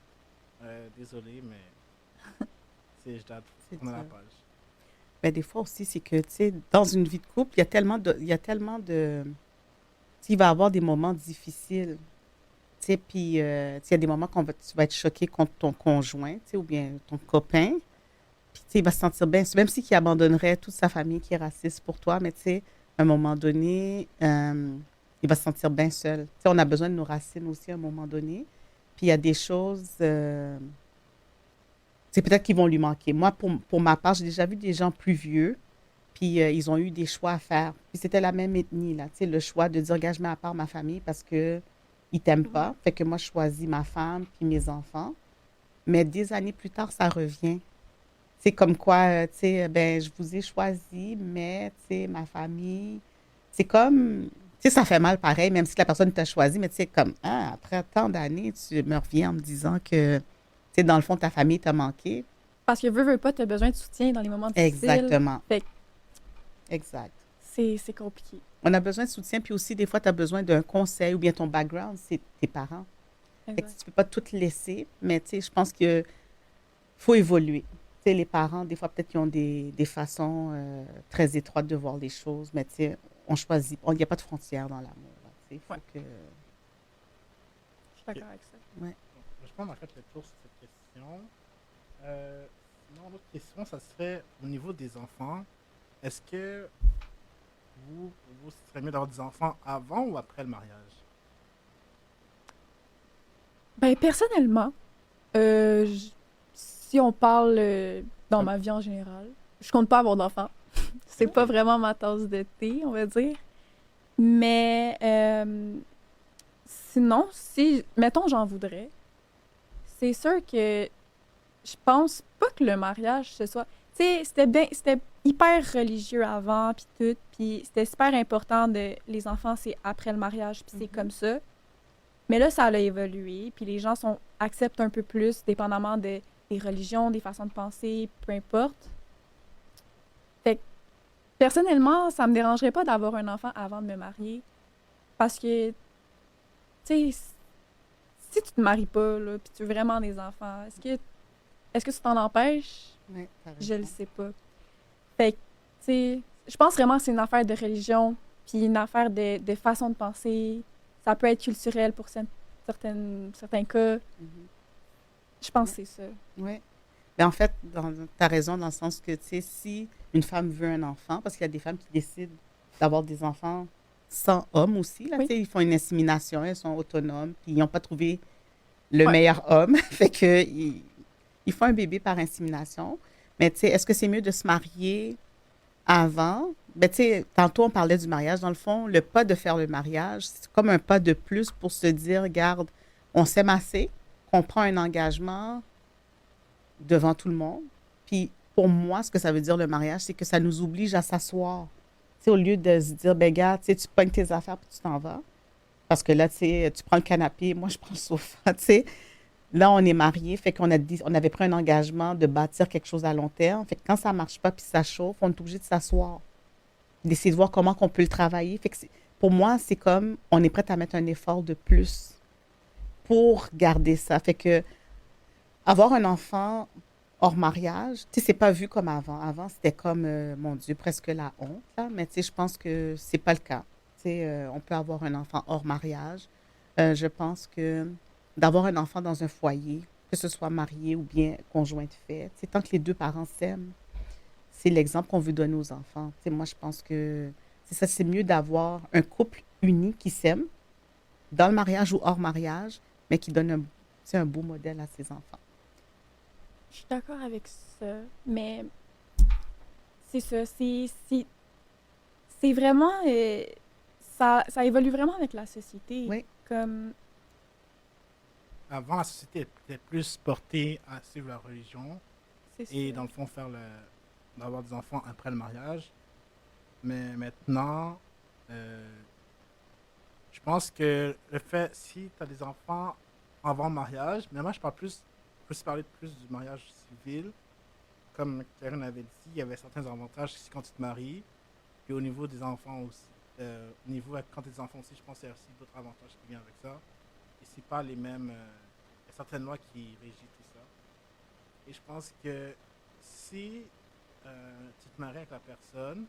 désolé, mais je dois C'est prendre la dur. page. Ben, des fois aussi, c'est que, tu sais, dans une vie de couple, il y a tellement de. Tu sais, il va y avoir des moments difficiles. Tu sais, puis, tu sais, il y a des moments tu vas être choqué contre ton conjoint, tu sais, ou bien ton copain. Puis, tu sais, il va se sentir bien, même si il abandonnerait toute sa famille qui est raciste pour toi, mais tu sais, à un moment donné, il va se sentir bien seul. Tu sais, on a besoin de nos racines aussi à un moment donné. Puis, il y a des choses, c'est peut-être qu'ils vont lui manquer. Moi, pour ma part, j'ai déjà vu des gens plus vieux, puis ils ont eu des choix à faire. Puis c'était la même ethnie, là, tu sais, le choix de dire, regarde, je mets à part ma famille parce que ils t'aiment pas. Fait que moi, je choisis ma femme puis mes enfants. Mais des années plus tard, ça revient. C'est comme quoi, tu sais, ben, je vous ai choisi, mais, tu sais, ma famille, c'est comme, tu sais, ça fait mal pareil, même si la personne t'a choisi, mais tu sais, comme, ah, après tant d'années, tu me reviens en me disant que, tu sais, dans le fond, ta famille t'a manqué. Parce que veux pas, t'as besoin de soutien dans les moments difficiles. Exactement. Fait que Exact. c'est compliqué. On a besoin de soutien, puis aussi, des fois, tu as besoin d'un conseil ou bien ton background, c'est tes parents. Fait que Exact. tu peux pas tout laisser, mais tu sais, je pense que faut évoluer. Tu sais, les parents, des fois, peut-être qu'ils ont des façons très étroites de voir les choses, mais tu sais, on choisit. Il n'y a pas de frontières dans l'amour. Là, tu sais, faut Ouais. que... Je suis d'accord avec ça. Ouais. Je pense qu'on a fait le tour sur cette question. Sinon, l'autre question, ça serait au niveau des enfants. Est-ce que vous serez mieux d'avoir des enfants avant ou après le mariage? Ben, personnellement, si on parle dans ma vie en général, je compte pas avoir d'enfants. C'est pas vraiment ma tasse de thé, on va dire. Mais sinon, si, mettons, j'en voudrais, c'est sûr que je pense pas que le mariage, ce soit... Tu sais, c'était hyper religieux avant, puis tout, puis c'était super important de... Les enfants, c'est après le mariage, puis c'est comme ça. Mais là, ça a évolué, puis les gens acceptent un peu plus, dépendamment des religions, des façons de penser, peu importe. Fait que, personnellement, ça me dérangerait pas d'avoir un enfant avant de me marier, parce que, tu sais, si tu te maries pas, là, puis tu veux vraiment des enfants, est-ce que tu t'en empêches? Ouais, t'as Je le raison. sais pas. Fait que, tu sais, je pense vraiment que c'est une affaire de religion, puis une affaire de façon de penser. Ça peut être culturel pour certains cas. Mhm. Je pense que c'est ça. Oui. Ben, en fait, tu as raison dans le sens que, tu sais, si une femme veut un enfant, parce qu'il y a des femmes qui décident d'avoir des enfants sans homme aussi, là, Oui. tu sais, ils font une insémination, elles sont autonomes, puis ils n'ont pas trouvé le Ouais. meilleur homme, fait que ils font un bébé par insémination. Mais, tu sais, est-ce que c'est mieux de se marier avant? Ben, tu sais, tantôt, on parlait du mariage. Dans le fond, le pas de faire le mariage, c'est comme un pas de plus pour se dire, regarde, on s'aime assez, qu'on prend un engagement devant tout le monde. Puis pour moi, ce que ça veut dire le mariage, c'est que ça nous oblige à s'asseoir. Tu sais, au lieu de se dire, ben gars, tu sais, tu pognes tes affaires puis tu t'en vas. Parce que là, tu sais, tu prends le canapé, moi je prends le sofa, tu sais. Là, on est mariés, fait on avait pris un engagement de bâtir quelque chose à long terme. Fait que quand ça marche pas puis ça chauffe, on est obligé de s'asseoir, d'essayer de voir comment on peut le travailler. Fait que pour moi, c'est comme on est prêt à mettre un effort de plus pour garder ça. Fait que avoir un enfant hors mariage, tu sais, c'est pas vu comme avant. Avant, c'était comme, mon Dieu, presque la honte, là. Mais tu sais, je pense que c'est pas le cas. Tu sais, on peut avoir un enfant hors mariage. Je pense que d'avoir un enfant dans un foyer, que ce soit marié ou bien conjoint de fait, tu sais, tant que les deux parents s'aiment, c'est l'exemple qu'on veut donner aux enfants. Tu sais, moi, je pense que c'est ça, c'est mieux d'avoir un couple uni qui s'aime, dans le mariage ou hors mariage, mais qui donne un, tu sais, un beau modèle à ses enfants. Je suis d'accord avec ça, mais c'est ça, c'est vraiment... ça évolue vraiment avec la société. Oui. Comme, Avant, la société était plus portée à suivre la religion c'est et, ça. dans le fond, d'avoir des enfants après le mariage. Mais maintenant, euh, je pense que le fait, si tu as des enfants avant le mariage, mais moi, je parle plus parler plus du mariage civil. Comme Karine avait dit, il y avait certains avantages si quand tu te maries. Puis au niveau des enfants aussi, au niveau quand tu as des enfants aussi, je pense qu'il y a aussi d'autres avantages qui viennent avec ça. Et c'est pas les mêmes. Il y a certaines lois qui régissent tout ça. Et je pense que si tu te maries avec la personne,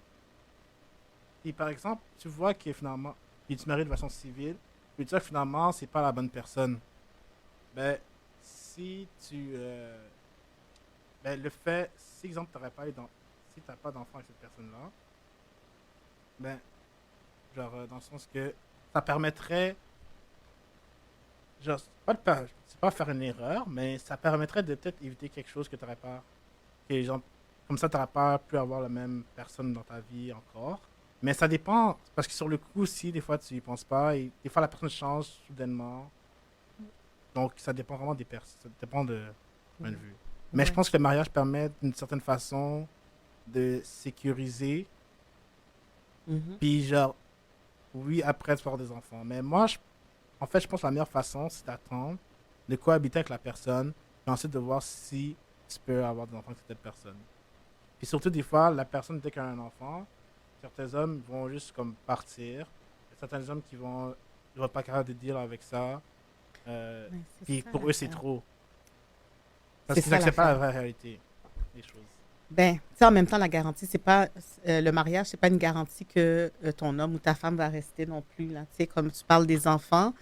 et par exemple, tu vois que finalement, puis tu te maries de façon civile, puis tu vois que finalement, c'est pas la bonne personne. Ben, si tu. Ben, le fait, si exemple, si t'as pas d'enfant avec cette personne-là, ben, genre, dans le sens que ça permettrait, genre, c'est pas faire une erreur, mais ça permettrait de peut-être éviter quelque chose que t'aurais pas, que, genre, comme ça, t'aurais pas pu avoir la même personne dans ta vie encore. Mais ça dépend, parce que sur le coup, si des fois tu y penses pas, et des fois la personne change soudainement, donc ça dépend vraiment des personnes, ça dépend de point de vue. Mais je Ouais. pense que le mariage permet d'une certaine façon de sécuriser. Mhm. Puis genre, oui, après tu peux avoir des enfants. Mais moi, en fait, je pense que la meilleure façon, c'est d'attendre, de cohabiter avec la personne, puis ensuite de voir si tu peux avoir des enfants avec cette personne. Puis surtout, des fois, la personne, dès qu'elle a un enfant, certains hommes vont juste comme partir. Il y a certains hommes ils vont pas capable de deal avec ça. Ouais, c'est Puis ça pour eux, c'est l'affaire. trop. Parce C'est qu'ils ça n'acceptent pas la l'affaire. vraie réalité des choses. Ben, tu sais, en même temps, la garantie, c'est pas le mariage, c'est pas une garantie que ton homme ou ta femme va rester non plus là. Tu sais, comme tu parles des enfants,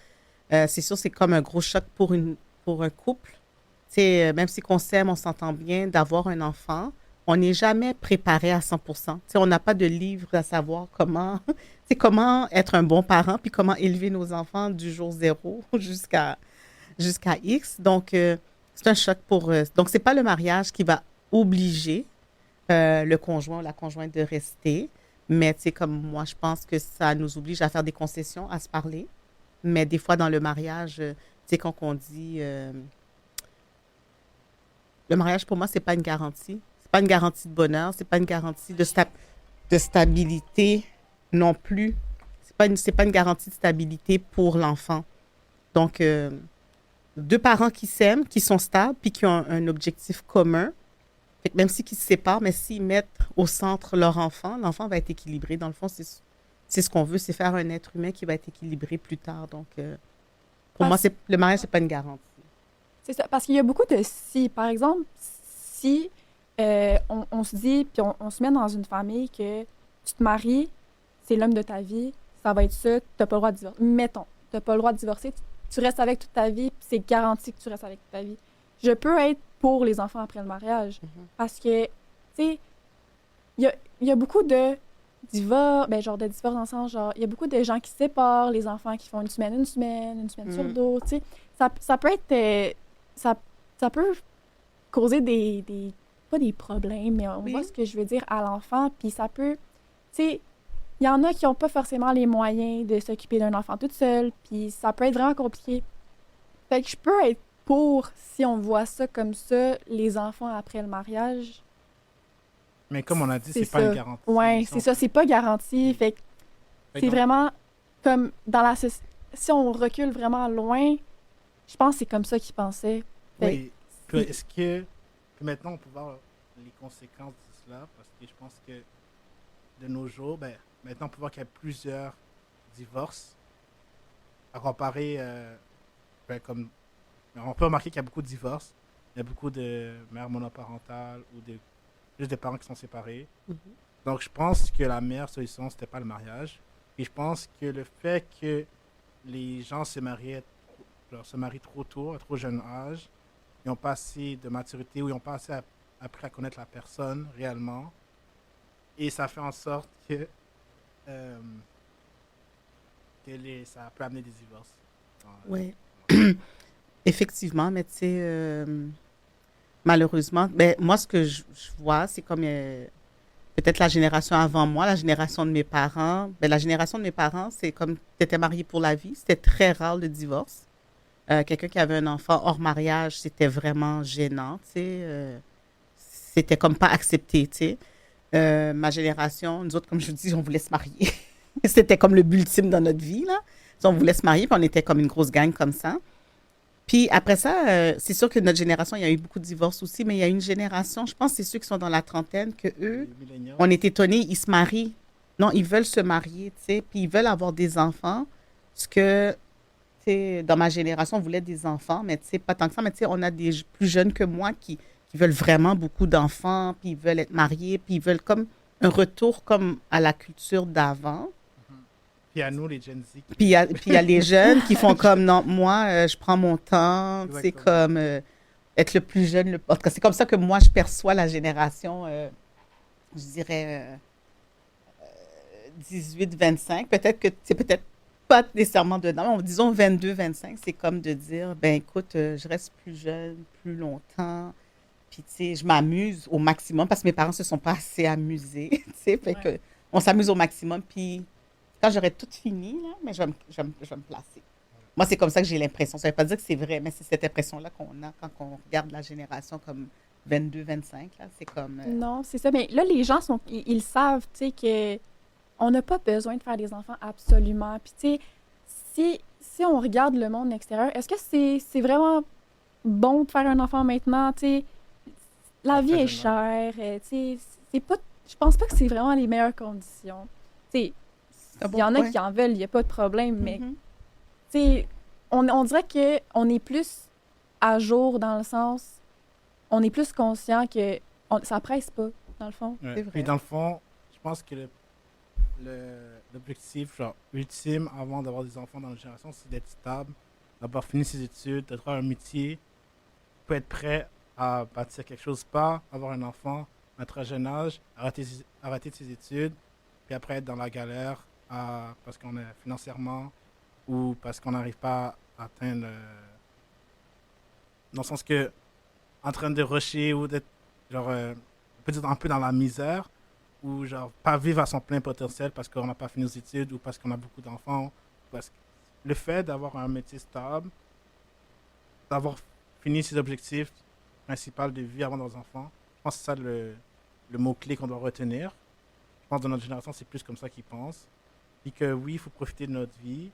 c'est sûr, c'est comme un gros choc pour un couple. Tu sais, même si on s'aime, on s'entend bien, d'avoir un enfant, on n'est jamais préparé à 100%. Tu sais, on n'a pas de livre à savoir comment, tu sais, comment être un bon parent, puis comment élever nos enfants du jour zéro jusqu'à X. Donc, c'est un choc pour eux. Donc, c'est pas le mariage qui va obliger le conjoint ou la conjointe de rester. Mais tu sais, comme moi, je pense que ça nous oblige à faire des concessions, à se parler. Mais des fois, dans le mariage, tu sais, quand on dit... le mariage, pour moi, c'est pas une garantie. C'est pas une garantie de bonheur. C'est pas une garantie de stabilité non plus. C'est pas une garantie de stabilité pour l'enfant. Donc, deux parents qui s'aiment, qui sont stables, puis qui ont un objectif commun. Fait que même s'ils se séparent, mais s'ils mettent au centre leur enfant, l'enfant va être équilibré. Dans le fond, c'est ce qu'on veut, c'est faire un être humain qui va être équilibré plus tard. Donc, pour moi, Parce, le mariage, c'est pas une garantie. c'est ça, parce qu'il y a beaucoup de si. Par exemple, si on se dit, puis on se met dans une famille que tu te maries, c'est l'homme de ta vie, ça va être ça, t'as pas le droit de divorcer. Mettons, t'as pas le droit de divorcer, tu restes avec toute ta vie, puis c'est garanti que tu restes avec toute ta vie. Je peux être pour les enfants après le mariage, parce que, tu sais, il y a beaucoup de divorces, ben genre de divorces dans le sens, genre, il y a beaucoup de gens qui se séparent, les enfants qui font une semaine sur deux, tu sais. Ça peut être, ça, ça peut causer pas des problèmes, mais on Oui. voit ce que je veux dire à l'enfant, puis ça peut, tu sais, il y en a qui n'ont pas forcément les moyens de s'occuper d'un enfant toute seule, puis ça peut être vraiment compliqué. Fait que je peux être pour, si on voit ça comme ça, les enfants après le mariage. Mais comme on a dit, C'est c'est pas une ça. garantie. Ouais, Si c'est on ça, peut- c'est pas garanti. Fait que Fait c'est donc, vraiment comme dans la si on recule vraiment loin, je pense que c'est comme ça qu'ils pensaient. Fait oui. que Puis est-ce que puis maintenant on peut voir les conséquences de cela parce que je pense que de nos jours, ben, maintenant on peut voir qu'il y a plusieurs divorcent, à comparer, comme on peut remarquer qu'il y a beaucoup de divorces, il y a beaucoup de mères monoparentales ou juste des parents qui sont séparés. Mhm. Donc, je pense que la meilleure solution, c'était pas le mariage. Et je pense que le fait que les gens se marient trop tôt, à trop jeune âge, ils n'ont pas assez de maturité ou ils n'ont pas assez appris à connaître la personne réellement. Et ça fait en sorte que, ça peut amener des divorces. Oui. Effectivement, mais tu sais, malheureusement, ben, moi, ce que je vois, c'est comme peut-être la génération avant moi, la génération de mes parents. Ben, la génération de mes parents, c'est comme tu étais marié pour la vie. C'était très rare le divorce. Quelqu'un qui avait un enfant hors mariage, c'était vraiment gênant, tu sais. C'était comme pas accepté, tu sais. Ma génération, nous autres, comme je vous dis, on voulait se marier. C'était comme le but ultime dans notre vie, là. On voulait se marier, puis on était comme une grosse gang comme ça. Puis après ça, c'est sûr que notre génération, il y a eu beaucoup de divorces aussi, mais il y a une génération, je pense que c'est ceux qui sont dans la trentaine, que eux, Les milléniaux. on est étonnés, ils se marient. Non, ils veulent se marier, tu sais, puis ils veulent avoir des enfants. Parce que, tu sais, dans ma génération, on voulait des enfants, mais tu sais, pas tant que ça, mais tu sais, on a des plus jeunes que moi qui veulent vraiment beaucoup d'enfants, puis ils veulent être mariés, puis ils veulent comme un retour comme à la culture d'avant. Puis à nous, les Gen Z. Puis il y a les jeunes qui font comme, non, moi, je prends mon temps, c'est Exactement. comme être le plus jeune. En tout cas, c'est comme ça que moi, je perçois la génération, je dirais 18-25. Peut-être que c'est peut-être pas nécessairement dedans, mais disons 22-25, c'est comme de dire, ben écoute, je reste plus jeune, plus longtemps. Puis, tu sais, je m'amuse au maximum parce que mes parents se sont pas assez amusés, tu sais, fait que on s'amuse au maximum. Puis, quand j'aurai tout fini, là, mais je vais me placer. Moi, c'est comme ça que j'ai l'impression. Ça ne veut pas dire que c'est vrai, mais c'est cette impression-là qu'on a quand on regarde la génération comme 22-25. Là, c'est comme... Non, c'est ça. Mais là, les gens, ils savent, tu sais, que on n'a pas besoin de faire des enfants absolument. Puis, tu sais, si on regarde le monde extérieur, est-ce que c'est vraiment bon de faire un enfant maintenant? Tu sais, la vie est chère. Tu sais, c'est pas... Je pense pas que c'est vraiment les meilleures conditions. Tu sais, il y en a qui en veulent, il n'y a pas de problème, mais Mhm. tu sais, on dirait qu'on est plus à jour dans le sens, on est plus conscient que ça presse pas, dans le fond. Ouais. C'est vrai. Puis dans le fond, je pense que l'objectif genre, ultime avant d'avoir des enfants dans notre génération, c'est d'être stable, d'avoir fini ses études, de trouver un métier, peut être prêt à bâtir quelque chose, pas avoir un enfant à un très jeune âge, arrêter ses études, puis après être dans la galère parce qu'on est financièrement ou parce qu'on n'arrive pas à atteindre... dans le sens que en train de rusher ou d'être genre peut-être un peu dans la misère ou genre pas vivre à son plein potentiel parce qu'on n'a pas fini nos études ou parce qu'on a beaucoup d'enfants. Parce que le fait d'avoir un métier stable, d'avoir fini ses objectifs principaux de vie avant d'avoir des enfants, je pense que c'est ça le mot-clé qu'on doit retenir. Je pense que dans notre génération, c'est plus comme ça qu'ils pensent. Puis que oui, il faut profiter de notre vie,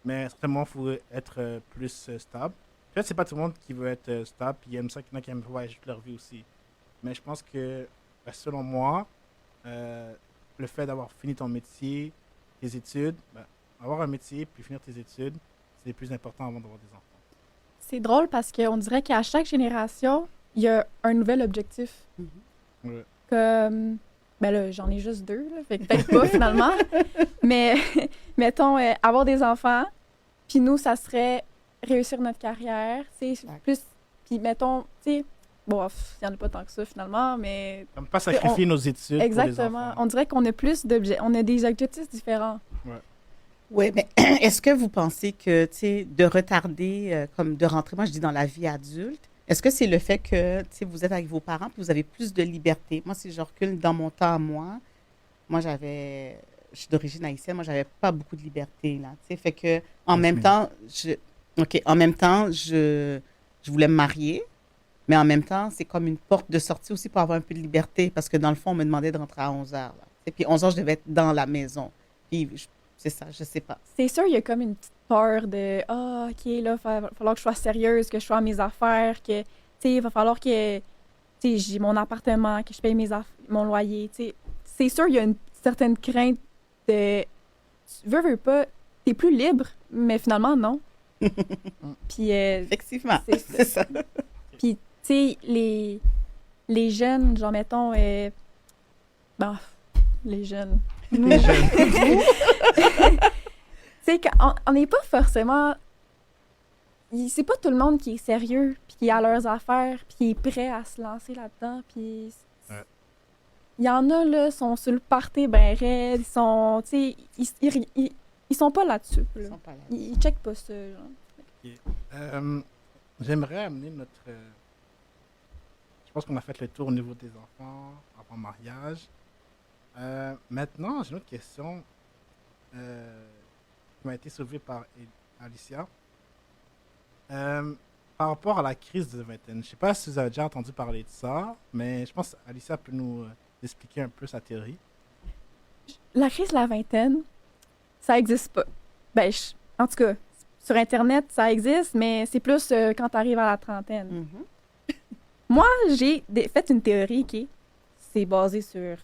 mais certainement, il faut être plus stable. Peut-être que c'est pas tout le monde qui veut être stable, puis il aime ça, qu'il y en a qui aiment voyager toute leur vie aussi. Mais je pense que, selon moi, le fait d'avoir fini ton métier, tes études, avoir un métier puis finir tes études, c'est le plus important avant d'avoir des enfants. C'est drôle parce qu'on dirait qu'à chaque génération, il y a un nouvel objectif. Ouais. Comme, ben là, j'en ai juste 2, là, fait que peut-être pas finalement. Mais, mettons, avoir des enfants, puis nous, ça serait réussir notre carrière, tu sais, plus, puis mettons, tu sais, bon, il n'y en a pas tant que ça finalement, mais... Comme pas sacrifier nos études Exactement. pour les enfants. On dirait qu'on a plus d'objets, on a des objectifs différents. Oui, mais est-ce que vous pensez que, tu sais, de retarder, comme de rentrer, moi je dis dans la vie adulte, est-ce que c'est le fait que, tu sais, vous êtes avec vos parents puis vous avez plus de liberté? Moi, si je recule dans mon temps à moi, je suis d'origine haïtienne, moi, j'avais pas beaucoup de liberté, là, tu sais, fait que, en même temps, je voulais me marier, mais en même temps, c'est comme une porte de sortie aussi pour avoir un peu de liberté, parce que dans le fond, on me demandait de rentrer à 11 heures, là. Et puis 11 heures, je devais être dans la maison. Puis c'est ça, je sais pas. C'est sûr, il y a comme une petite peur de « Ah, OK, là, il va falloir que je sois sérieuse, que je sois à mes affaires, que, tu sais, il va falloir que, tu sais, j'ai mon appartement, que je paye mon loyer, tu sais. » C'est sûr, il y a une certaine crainte de... Tu veux pas, t'es plus libre, mais finalement, non. Puis, Effectivement, c'est c'est ça. puis, tu sais, les jeunes, genre, mettons, ben, les jeunes. Les jeunes. Tu sais, on n'est pas forcément. C'est pas tout le monde qui est sérieux, puis qui a leurs affaires, puis qui est prêt à se lancer là-dedans. Puis. Ouais. Il y en a, là, sont sur le party ben raide, ils sont. Tu sais, ils sont pas là-dessus. Là. Ils sont pas là. Ils checkent pas ça, genre. J'aimerais amener notre. Je pense qu'on a fait le tour au niveau des enfants, avant mariage. Maintenant, j'ai une autre question qui m'a été soulevée par Alicia. Par rapport à la crise de vingtaine, je ne sais pas si vous avez déjà entendu parler de ça, mais je pense qu'Alicia peut nous expliquer un peu sa théorie. La crise de la vingtaine, ça existe pas. Ben, en tout cas, sur Internet, ça existe, mais c'est plus quand tu arrives à la trentaine. Mhm. Moi, j'ai fait une théorie qui c'est basé sur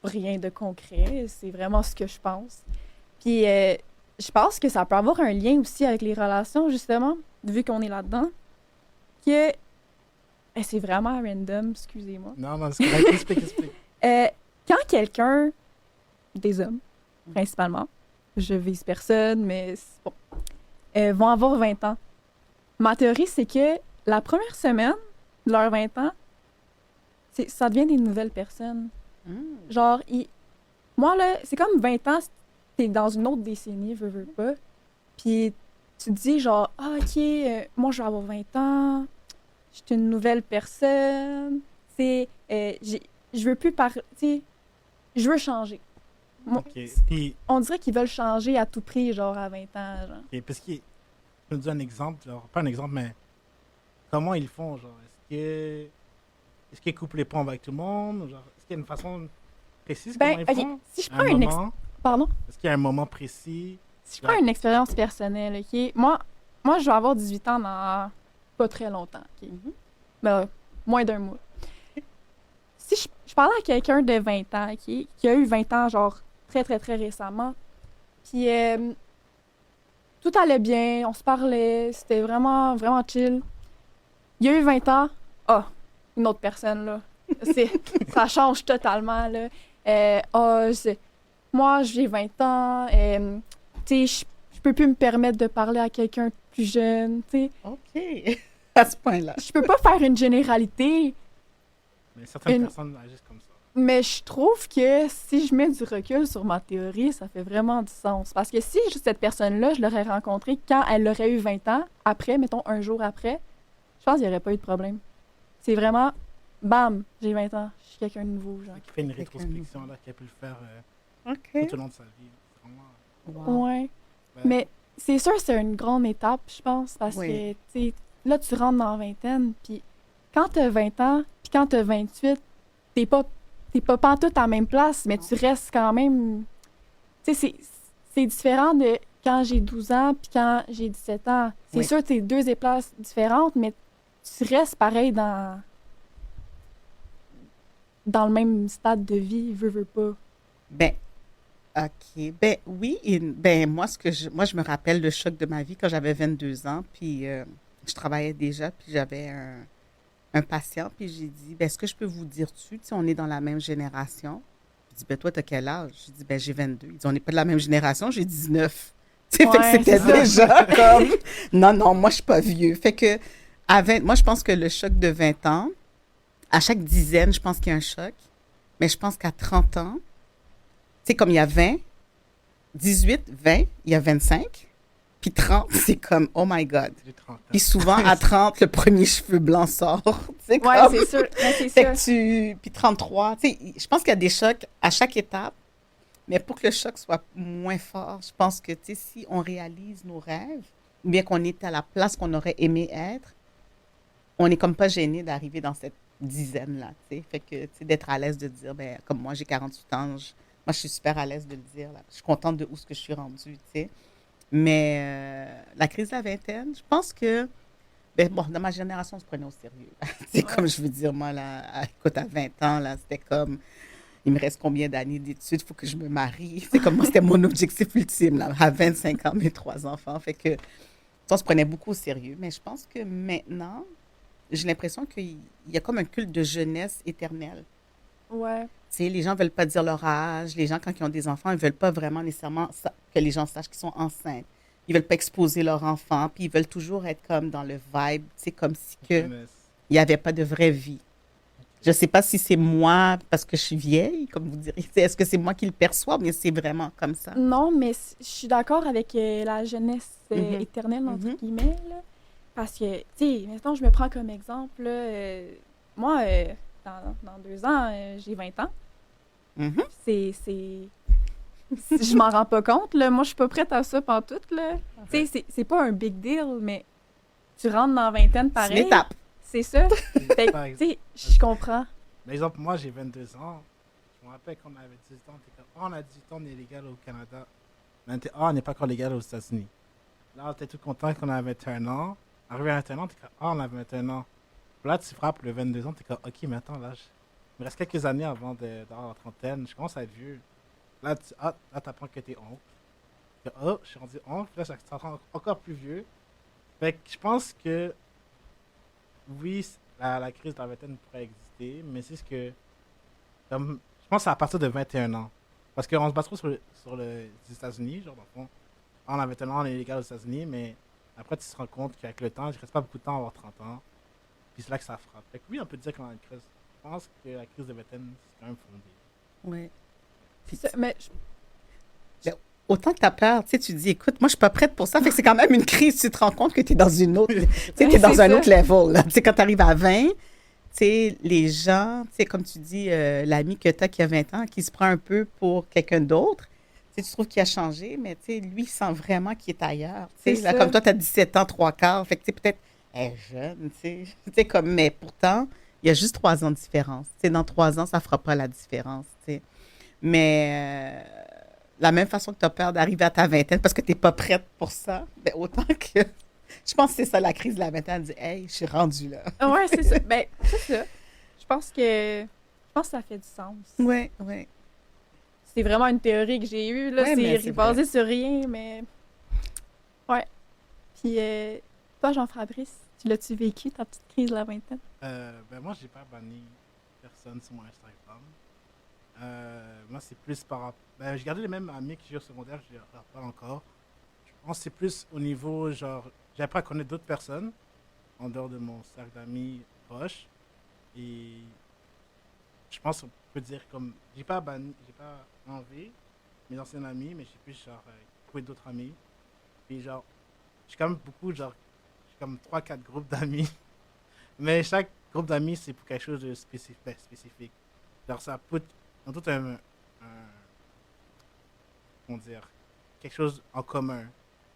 rien de concret. C'est vraiment ce que je pense. Puis, je pense que ça peut avoir un lien aussi avec les relations, justement, vu qu'on est là-dedans. Que. C'est vraiment random, excusez-moi. Non, c'est correct. Explique. Quand quelqu'un, des hommes, principalement, je vise personne, mais c'est bon, vont avoir 20 ans, ma théorie, c'est que la première semaine de leurs 20 ans, ça devient des nouvelles personnes. Mm. Genre, moi, là, c'est comme 20 ans, t'es dans une autre décennie, veux pas. Puis tu te dis, genre, ah, OK, moi, je vais avoir 20 ans, je suis une nouvelle personne, je veux plus parler, tu sais, je veux changer. Moi, Ok. Puis, on dirait qu'ils veulent changer à tout prix, genre, à 20 ans, genre. parce que, je me dis un exemple, genre, pas un exemple, mais comment ils font, genre, est-ce qu'ils coupent les ponts avec tout le monde, genre, est-ce qu'il y a une façon précise comment Ben, ils OK, font? si je Un prends moment? Pardon? Est-ce qu'il y a un moment précis? Si je prends une expérience personnelle, OK? Moi, je vais avoir 18 ans dans pas très longtemps, OK? Mhm. Ben, moins d'un mois. Si je parlais à quelqu'un de 20 ans, OK? Qui a eu 20 ans, genre, très, très, très récemment, puis tout allait bien, on se parlait, c'était vraiment, vraiment chill. Il a eu 20 ans, une autre personne, là. Ça change totalement, là. Moi, j'ai 20 ans, tu sais, je peux plus me permettre de parler à quelqu'un de plus jeune, tu sais. OK. À ce point-là. Je peux pas faire une généralité, Mais certaines personnes agissent comme ça. mais je trouve que si je mets du recul sur ma théorie, ça fait vraiment du sens. Parce que si cette personne-là, je l'aurais rencontrée quand elle aurait eu 20 ans, après, mettons un jour après, je pense qu'il n'y aurait pas eu de problème. C'est vraiment, bam, j'ai 20 ans, je suis quelqu'un de nouveau, genre. Qui fait une Quelqu'un rétrospection, là, qui a pu le faire OK. tout au long de sa vie. C'est vraiment... Wow. Ouais. ben, Mais c'est sûr, c'est une grande étape, je pense, parce Oui. que, tu sais, là, tu rentres dans la vingtaine, puis quand t'as 20 ans, puis quand t'as 28, t'es pas pantoute à la même place, mais tu restes quand même... Tu sais, c'est différent de quand j'ai 12 ans puis quand j'ai 17 ans. C'est Oui. sûr, t'es deux places différentes, mais tu restes pareil dans le même stade de vie, veux pas. Ben, OK. Ben, oui. Moi, moi, je me rappelle le choc de ma vie quand j'avais 22 ans, puis je travaillais déjà, puis j'avais un patient, puis j'ai dit, ben, est-ce que je peux vous dire dessus? Tu sais, on est dans la même génération. Il dit, ben, toi, t'as quel âge? J'ai dit, ben, j'ai 22. Il dit, on n'est pas de la même génération, j'ai 19. Tu sais, fait que Ouais, c'était c'est déjà comme, non, moi, je suis pas vieux. Fait que, moi, je pense que le choc de 20 ans, à chaque dizaine, je pense qu'il y a un choc. Mais je pense qu'à 30 ans, tu sais, comme il y a 20, 18, 20, il y a 25. Puis 30, c'est comme, oh my God. J'ai 30 ans. Puis souvent, à 30, le premier cheveu blanc sort. C'est Ouais, comme... c'est sûr. Ouais, c'est Fait sûr. que puis 33, tu sais, je pense qu'il y a des chocs à chaque étape. Mais pour que le choc soit moins fort, je pense que, tu sais, si on réalise nos rêves, ou bien qu'on est à la place qu'on aurait aimé être, on n'est comme pas gêné d'arriver dans cette dizaine-là, tu sais. Fait que, tu sais, d'être à l'aise de dire, ben, comme moi, j'ai 48 ans, moi, je suis super à l'aise de le dire, là. Je suis contente de où ce que je suis rendue, tu sais. Mais la crise de la vingtaine, je pense que, ben, bon, dans ma génération, on se prenait au sérieux. C'est comme je veux dire, moi, là, écoute, à 20 ans, là, c'était comme, il me reste combien d'années d'études, il faut que je me marie. C'est comme moi, c'était mon objectif ultime, là, à 25 ans, mes 3 enfants. Fait que ça, on se prenait beaucoup au sérieux. Mais je pense que maintenant, j'ai l'impression qu'il y a comme un culte de jeunesse éternelle. Ouais. Tu sais, les gens ne veulent pas dire leur âge. Les gens, quand ils ont des enfants, ils ne veulent pas vraiment nécessairement que les gens sachent qu'ils sont enceintes. Ils ne veulent pas exposer leur enfant, puis ils veulent toujours être comme dans le vibe, tu sais, comme si que Jeunesse. il n'y avait pas de vraie vie. Je ne sais pas si c'est moi, parce que je suis vieille, comme vous diriez. Est-ce que c'est moi qui le perçois, mais c'est vraiment comme ça? Non, mais je suis d'accord avec la jeunesse Mhm. éternelle, entre Mhm. guillemets, là. Parce que, tu sais, maintenant, je me prends comme exemple, là, moi, dans 2 ans, j'ai 20 ans. Mhm. Je m'en rends pas compte, là. Moi, je suis pas prête à ça pantoute, là. Tu sais, c'est pas un big deal, mais tu rentres dans la vingtaine C'est pareil. une étape. C'est ça. Fait Par que, tu sais, je comprends. Par exemple, moi, j'ai 22 ans. Je me rappelle quand on avait 18 ans, on était comme, oh, on a 18 ans, on est légal au Canada. Mais on était, oh, on n'est pas encore légal aux États-Unis. Là, on était tout content qu'on avait 21 ans. Arrivé à 21 ans, t'es comme, oh, on avait 21 ans. Puis là, tu frappes le 22 ans, t'es comme, ok, mais attends, là, il me reste quelques années avant d'avoir la trentaine. Je commence à être vieux. Là, là t'apprends que t'es oncle. Oh, je suis rendu oncle. Là, ça te rend encore plus vieux. Fait que je pense que, oui, la crise de la vingtaine pourrait exister, mais c'est ce que, comme, je pense que c'est à partir de 21 ans. Parce qu'on se bat trop sur les États-Unis, genre, dans le fond. On a 21 ans, on est légal aux États-Unis, mais après, tu te rends compte qu'avec le temps, il ne reste pas beaucoup de temps à avoir 30 ans. Puis c'est là que ça frappe. Fait que oui, on peut dire qu'on a une crise. Je pense que la crise de vingtaine, c'est quand même fondé. Ouais. Puis, Mais autant que tu as peur, tu sais, tu dis, écoute, moi, je suis pas prête pour ça. Fait que c'est quand même une crise. Tu te rends compte que tu es dans une autre, tu sais, t'es dans C'est un ça. autre level, là. Tu sais, quand tu arrives à 20, tu sais, les gens, tu sais, comme tu dis, l'ami que tu as qui a 20 ans, qui se prend un peu pour quelqu'un d'autre, tu sais, tu trouves qu'il a changé, mais tu sais, lui, il sent vraiment qu'il est ailleurs. Tu sais, C'est là, ça. comme toi, tu as 17 ans, 3/4. Fait que, tu sais, peut-être, elle est jeune, tu sais. Tu sais, comme, mais pourtant, il y a juste 3 ans de différence. Tu sais, dans 3 ans, ça fera pas la différence, tu sais. Mais la même façon que tu as peur d'arriver à ta vingtaine parce que tu n'es pas prête pour ça, ben autant que. Je pense que c'est ça la crise de la vingtaine. Elle dit, hey, je suis rendue là. ouais, c'est ça. Ben, c'est ça. Je pense que ça fait du sens. Oui, oui. C'est vraiment une théorie que j'ai eue, là. Ouais, mais c'est C'est basé sur rien, mais... Ouais. Puis, toi, Jean-Fabrice, tu l'as-tu vécu, ta petite crise de la vingtaine? Ben moi, j'ai pas banni personne sur mon Instagram. Moi, c'est plus par rapport. Ben, j'ai gardé les mêmes amis que j'ai au secondaire, je leur parle encore. Je pense que c'est plus au niveau, genre, j'ai appris à connaître d'autres personnes en dehors de mon cercle d'amis proches. Et je pense qu'on peut dire comme. J'ai pas banni, j'ai pas enlevé mes anciens amis, mais j'ai plus, genre, trouvé d'autres amis. Puis, genre, j'ai quand même beaucoup, genre, j'ai comme 3-4 groupes d'amis. Mais chaque groupe d'amis, c'est pour quelque chose de spécifique. Genre, ça put en tout comment dire, quelque chose en commun.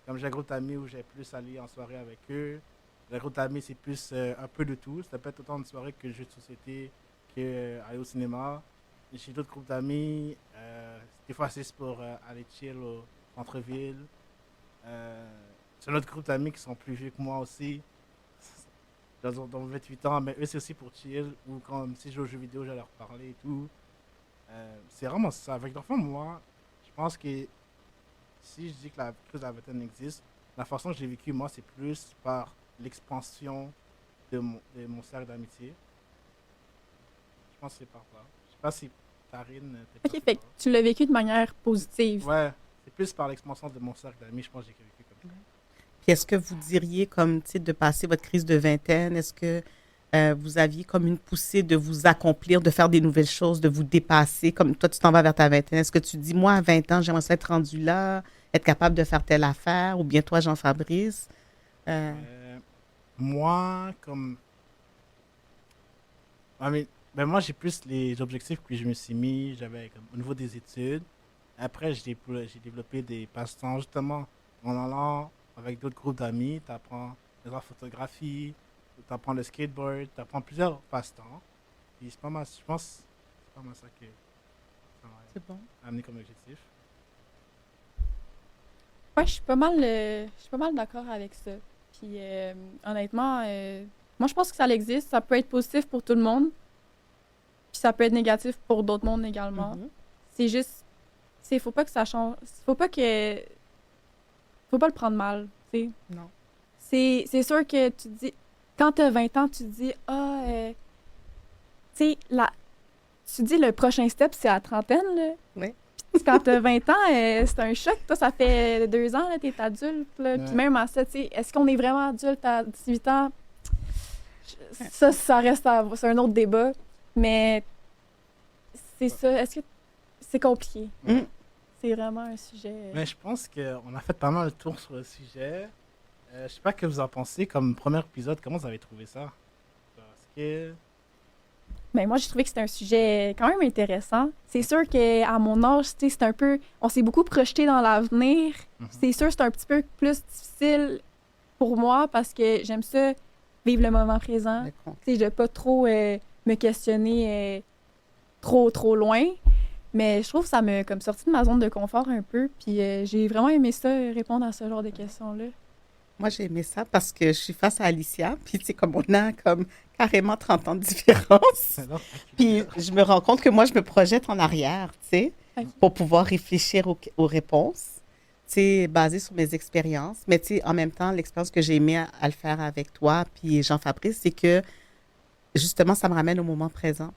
Comme j'ai un groupe d'amis où j'ai plus allé en soirée avec eux. Le groupe d'amis, c'est plus un peu de tout. Ça peut être autant de soirée que jeux de société, que aller au cinéma. Et j'ai d'autres groupes d'amis. Des fois, c'est pour aller chill au centre-ville. J'ai un autre groupe d'amis qui sont plus vieux que moi aussi. Dans 28 ans, mais eux, c'est aussi pour chill. Ou quand si je joue aux jeux vidéo, je vais leur parler et tout. C'est vraiment ça. Avec l'enfant, moi, je pense que si je dis que la crise de la vingtaine existe, la façon que j'ai vécu, moi, c'est plus par l'expansion de mon cercle d'amitié. Je pense que c'est par là. Je sais pas si Karine... t'es Ok, passée fait que par tu l'as vécu de manière positive. là. Ouais, c'est plus par l'expansion de mon cercle d'amis, je pense que j'ai vécu comme ça. Puis est-ce que vous diriez, comme, tu sais, de passer votre crise de vingtaine, est-ce que vous aviez comme une poussée de vous accomplir, de faire des nouvelles choses, de vous dépasser? Comme toi, tu t'en vas vers ta vingtaine. Est-ce que tu dis, moi, à 20 ans, j'aimerais ça être rendu là, être capable de faire telle affaire? Ou bien toi, Jean-Fabrice? Moi, comme... ben moi, j'ai plus les objectifs que je me suis mis. J'avais comme, au niveau des études. Après, j'ai développé des passe-temps, justement, en allant avec d'autres groupes d'amis. Tu apprends la photographie, tu apprends le skateboard, tu apprends plusieurs passe-temps. Puis c'est pas mal, je pense, c'est pas mal ça que ça m'a C'est bon. amené comme objectif. Ouais, je suis pas mal d'accord avec ça. Puis honnêtement, moi je pense que ça existe, ça peut être positif pour tout le monde. Puis ça peut être négatif pour d'autres mondes également. Mhm. C'est juste, faut pas que ça change, faut pas le prendre mal, tu sais. Non. C'est sûr que tu te dis, quand t'as 20 ans, tu te dis, tu sais, tu te dis le prochain step, c'est à la trentaine, là. Oui. Puis quand t'as 20 ans, c'est un choc. Toi, ça fait 2 ans, là, t'es adulte, là. Puis même à ça, tu sais, est-ce qu'on est vraiment adulte à 18 ans? Ça reste c'est un autre débat. Mais c'est ça. Est-ce que c'est compliqué? Mm. C'est vraiment un sujet. Mais je pense qu'on a fait pas mal de tour sur le sujet. Je sais pas ce que vous en pensez comme premier épisode. Comment vous avez trouvé ça? Parce que... Mais moi, j'ai trouvé que c'était un sujet quand même intéressant. C'est sûr qu'à mon âge, tu sais, c'est un peu... On s'est beaucoup projeté dans l'avenir. C'est sûr que c'est un petit peu plus difficile pour moi parce que j'aime ça, vivre le moment présent. D'accord. Tu sais, je ne vais pas trop me questionner trop loin. Mais je trouve que ça m'a comme sorti de ma zone de confort un peu. Puis j'ai vraiment aimé ça, répondre à ce genre de questions-là. Moi, j'ai aimé ça parce que je suis face à Alicia, puis tu sais, comme on a comme carrément 30 ans de différence. Puis je me rends compte que moi, je me projette en arrière, tu sais, Ok. pour pouvoir réfléchir aux réponses, tu sais, basées sur mes expériences. Mais tu sais, en même temps, l'expérience que j'ai aimé à le faire avec toi, puis Jean-Fabrice, c'est que justement, ça me ramène au moment présent.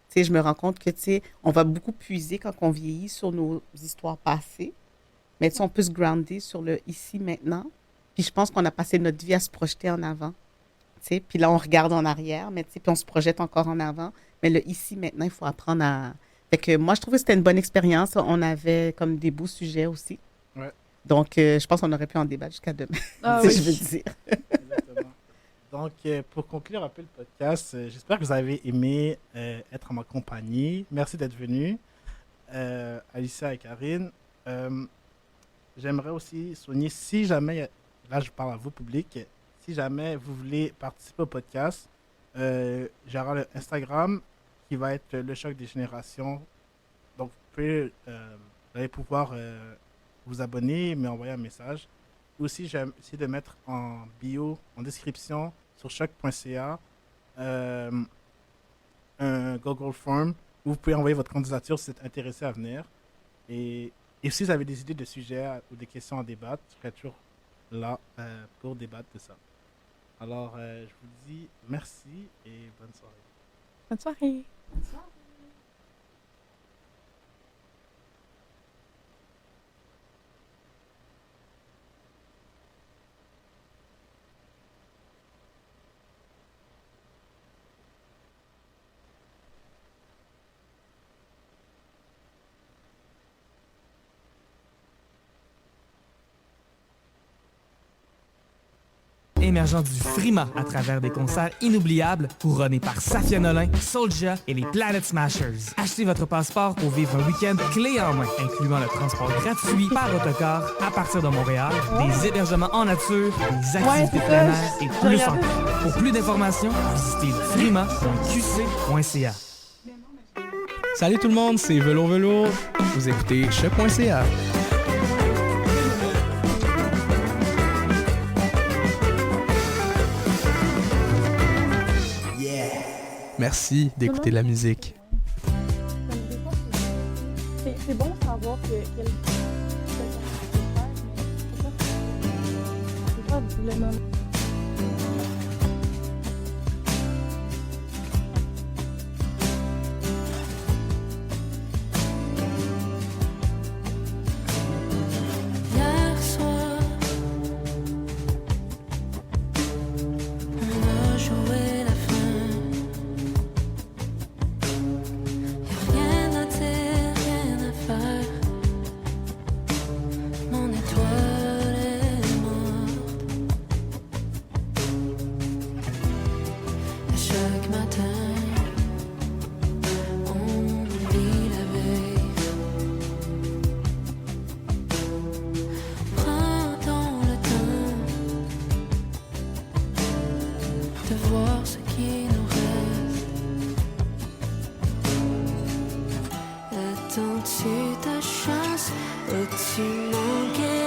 Tu sais, je me rends compte que, tu sais, on va beaucoup puiser quand on vieillit sur nos histoires passées, mais tu sais, on peut se grounder sur le ici, maintenant. Puis je pense qu'on a passé notre vie à se projeter en avant. Tu sais, puis là, on regarde en arrière, mais tu sais, puis on se projette encore en avant. Mais le ici, maintenant, il faut apprendre à... Fait que moi, je trouvais que c'était une bonne expérience. On avait comme des beaux sujets aussi. Ouais. Donc, je pense qu'on aurait pu en débattre jusqu'à demain, Ah si oui. je veux dire. Exactement. Donc, pour conclure un peu le podcast, j'espère que vous avez aimé être en ma compagnie. Merci d'être venus, Alicia et Karine. J'aimerais aussi souligner, si jamais, là je parle à vous public, si jamais vous voulez participer au podcast, j'aurai le Instagram qui va être le choc des générations. Donc, vous allez pouvoir vous abonner, m'envoyer un message. Aussi, j'ai essayé de mettre en bio, en description, sur choc.ca, un Google Form où vous pouvez envoyer votre candidature si vous êtes intéressé à venir. Et si vous avez des idées de sujets ou des questions à débattre, je serai toujours là pour débattre de ça. Alors, je vous dis merci et bonne soirée. Bonne soirée. Émergent du Frima à travers des concerts inoubliables couronnés par Safia Nolin, Soulja et les Planet Smashers. Achetez votre passeport pour vivre un week-end clé en main, incluant le transport gratuit par autocar à partir de Montréal, des hébergements en nature, des activités c'est plein ça. air et J'ai plus regardé. encore. Pour plus d'informations, visitez frima.qc.ca. Salut tout le monde, c'est Velo. Vous écoutez choc.ca. Merci d'écouter la musique. C'est bon de savoir que quelqu'un c'est pas le moment. Hier soir, on a joué la fin. Y'a rien à dire, rien à faire. Mon étoile est morte. À chaque matin, on oublie la veille. Prends le temps de voir ce qui nous reste. Attends-tu ta chance? As-tu manqué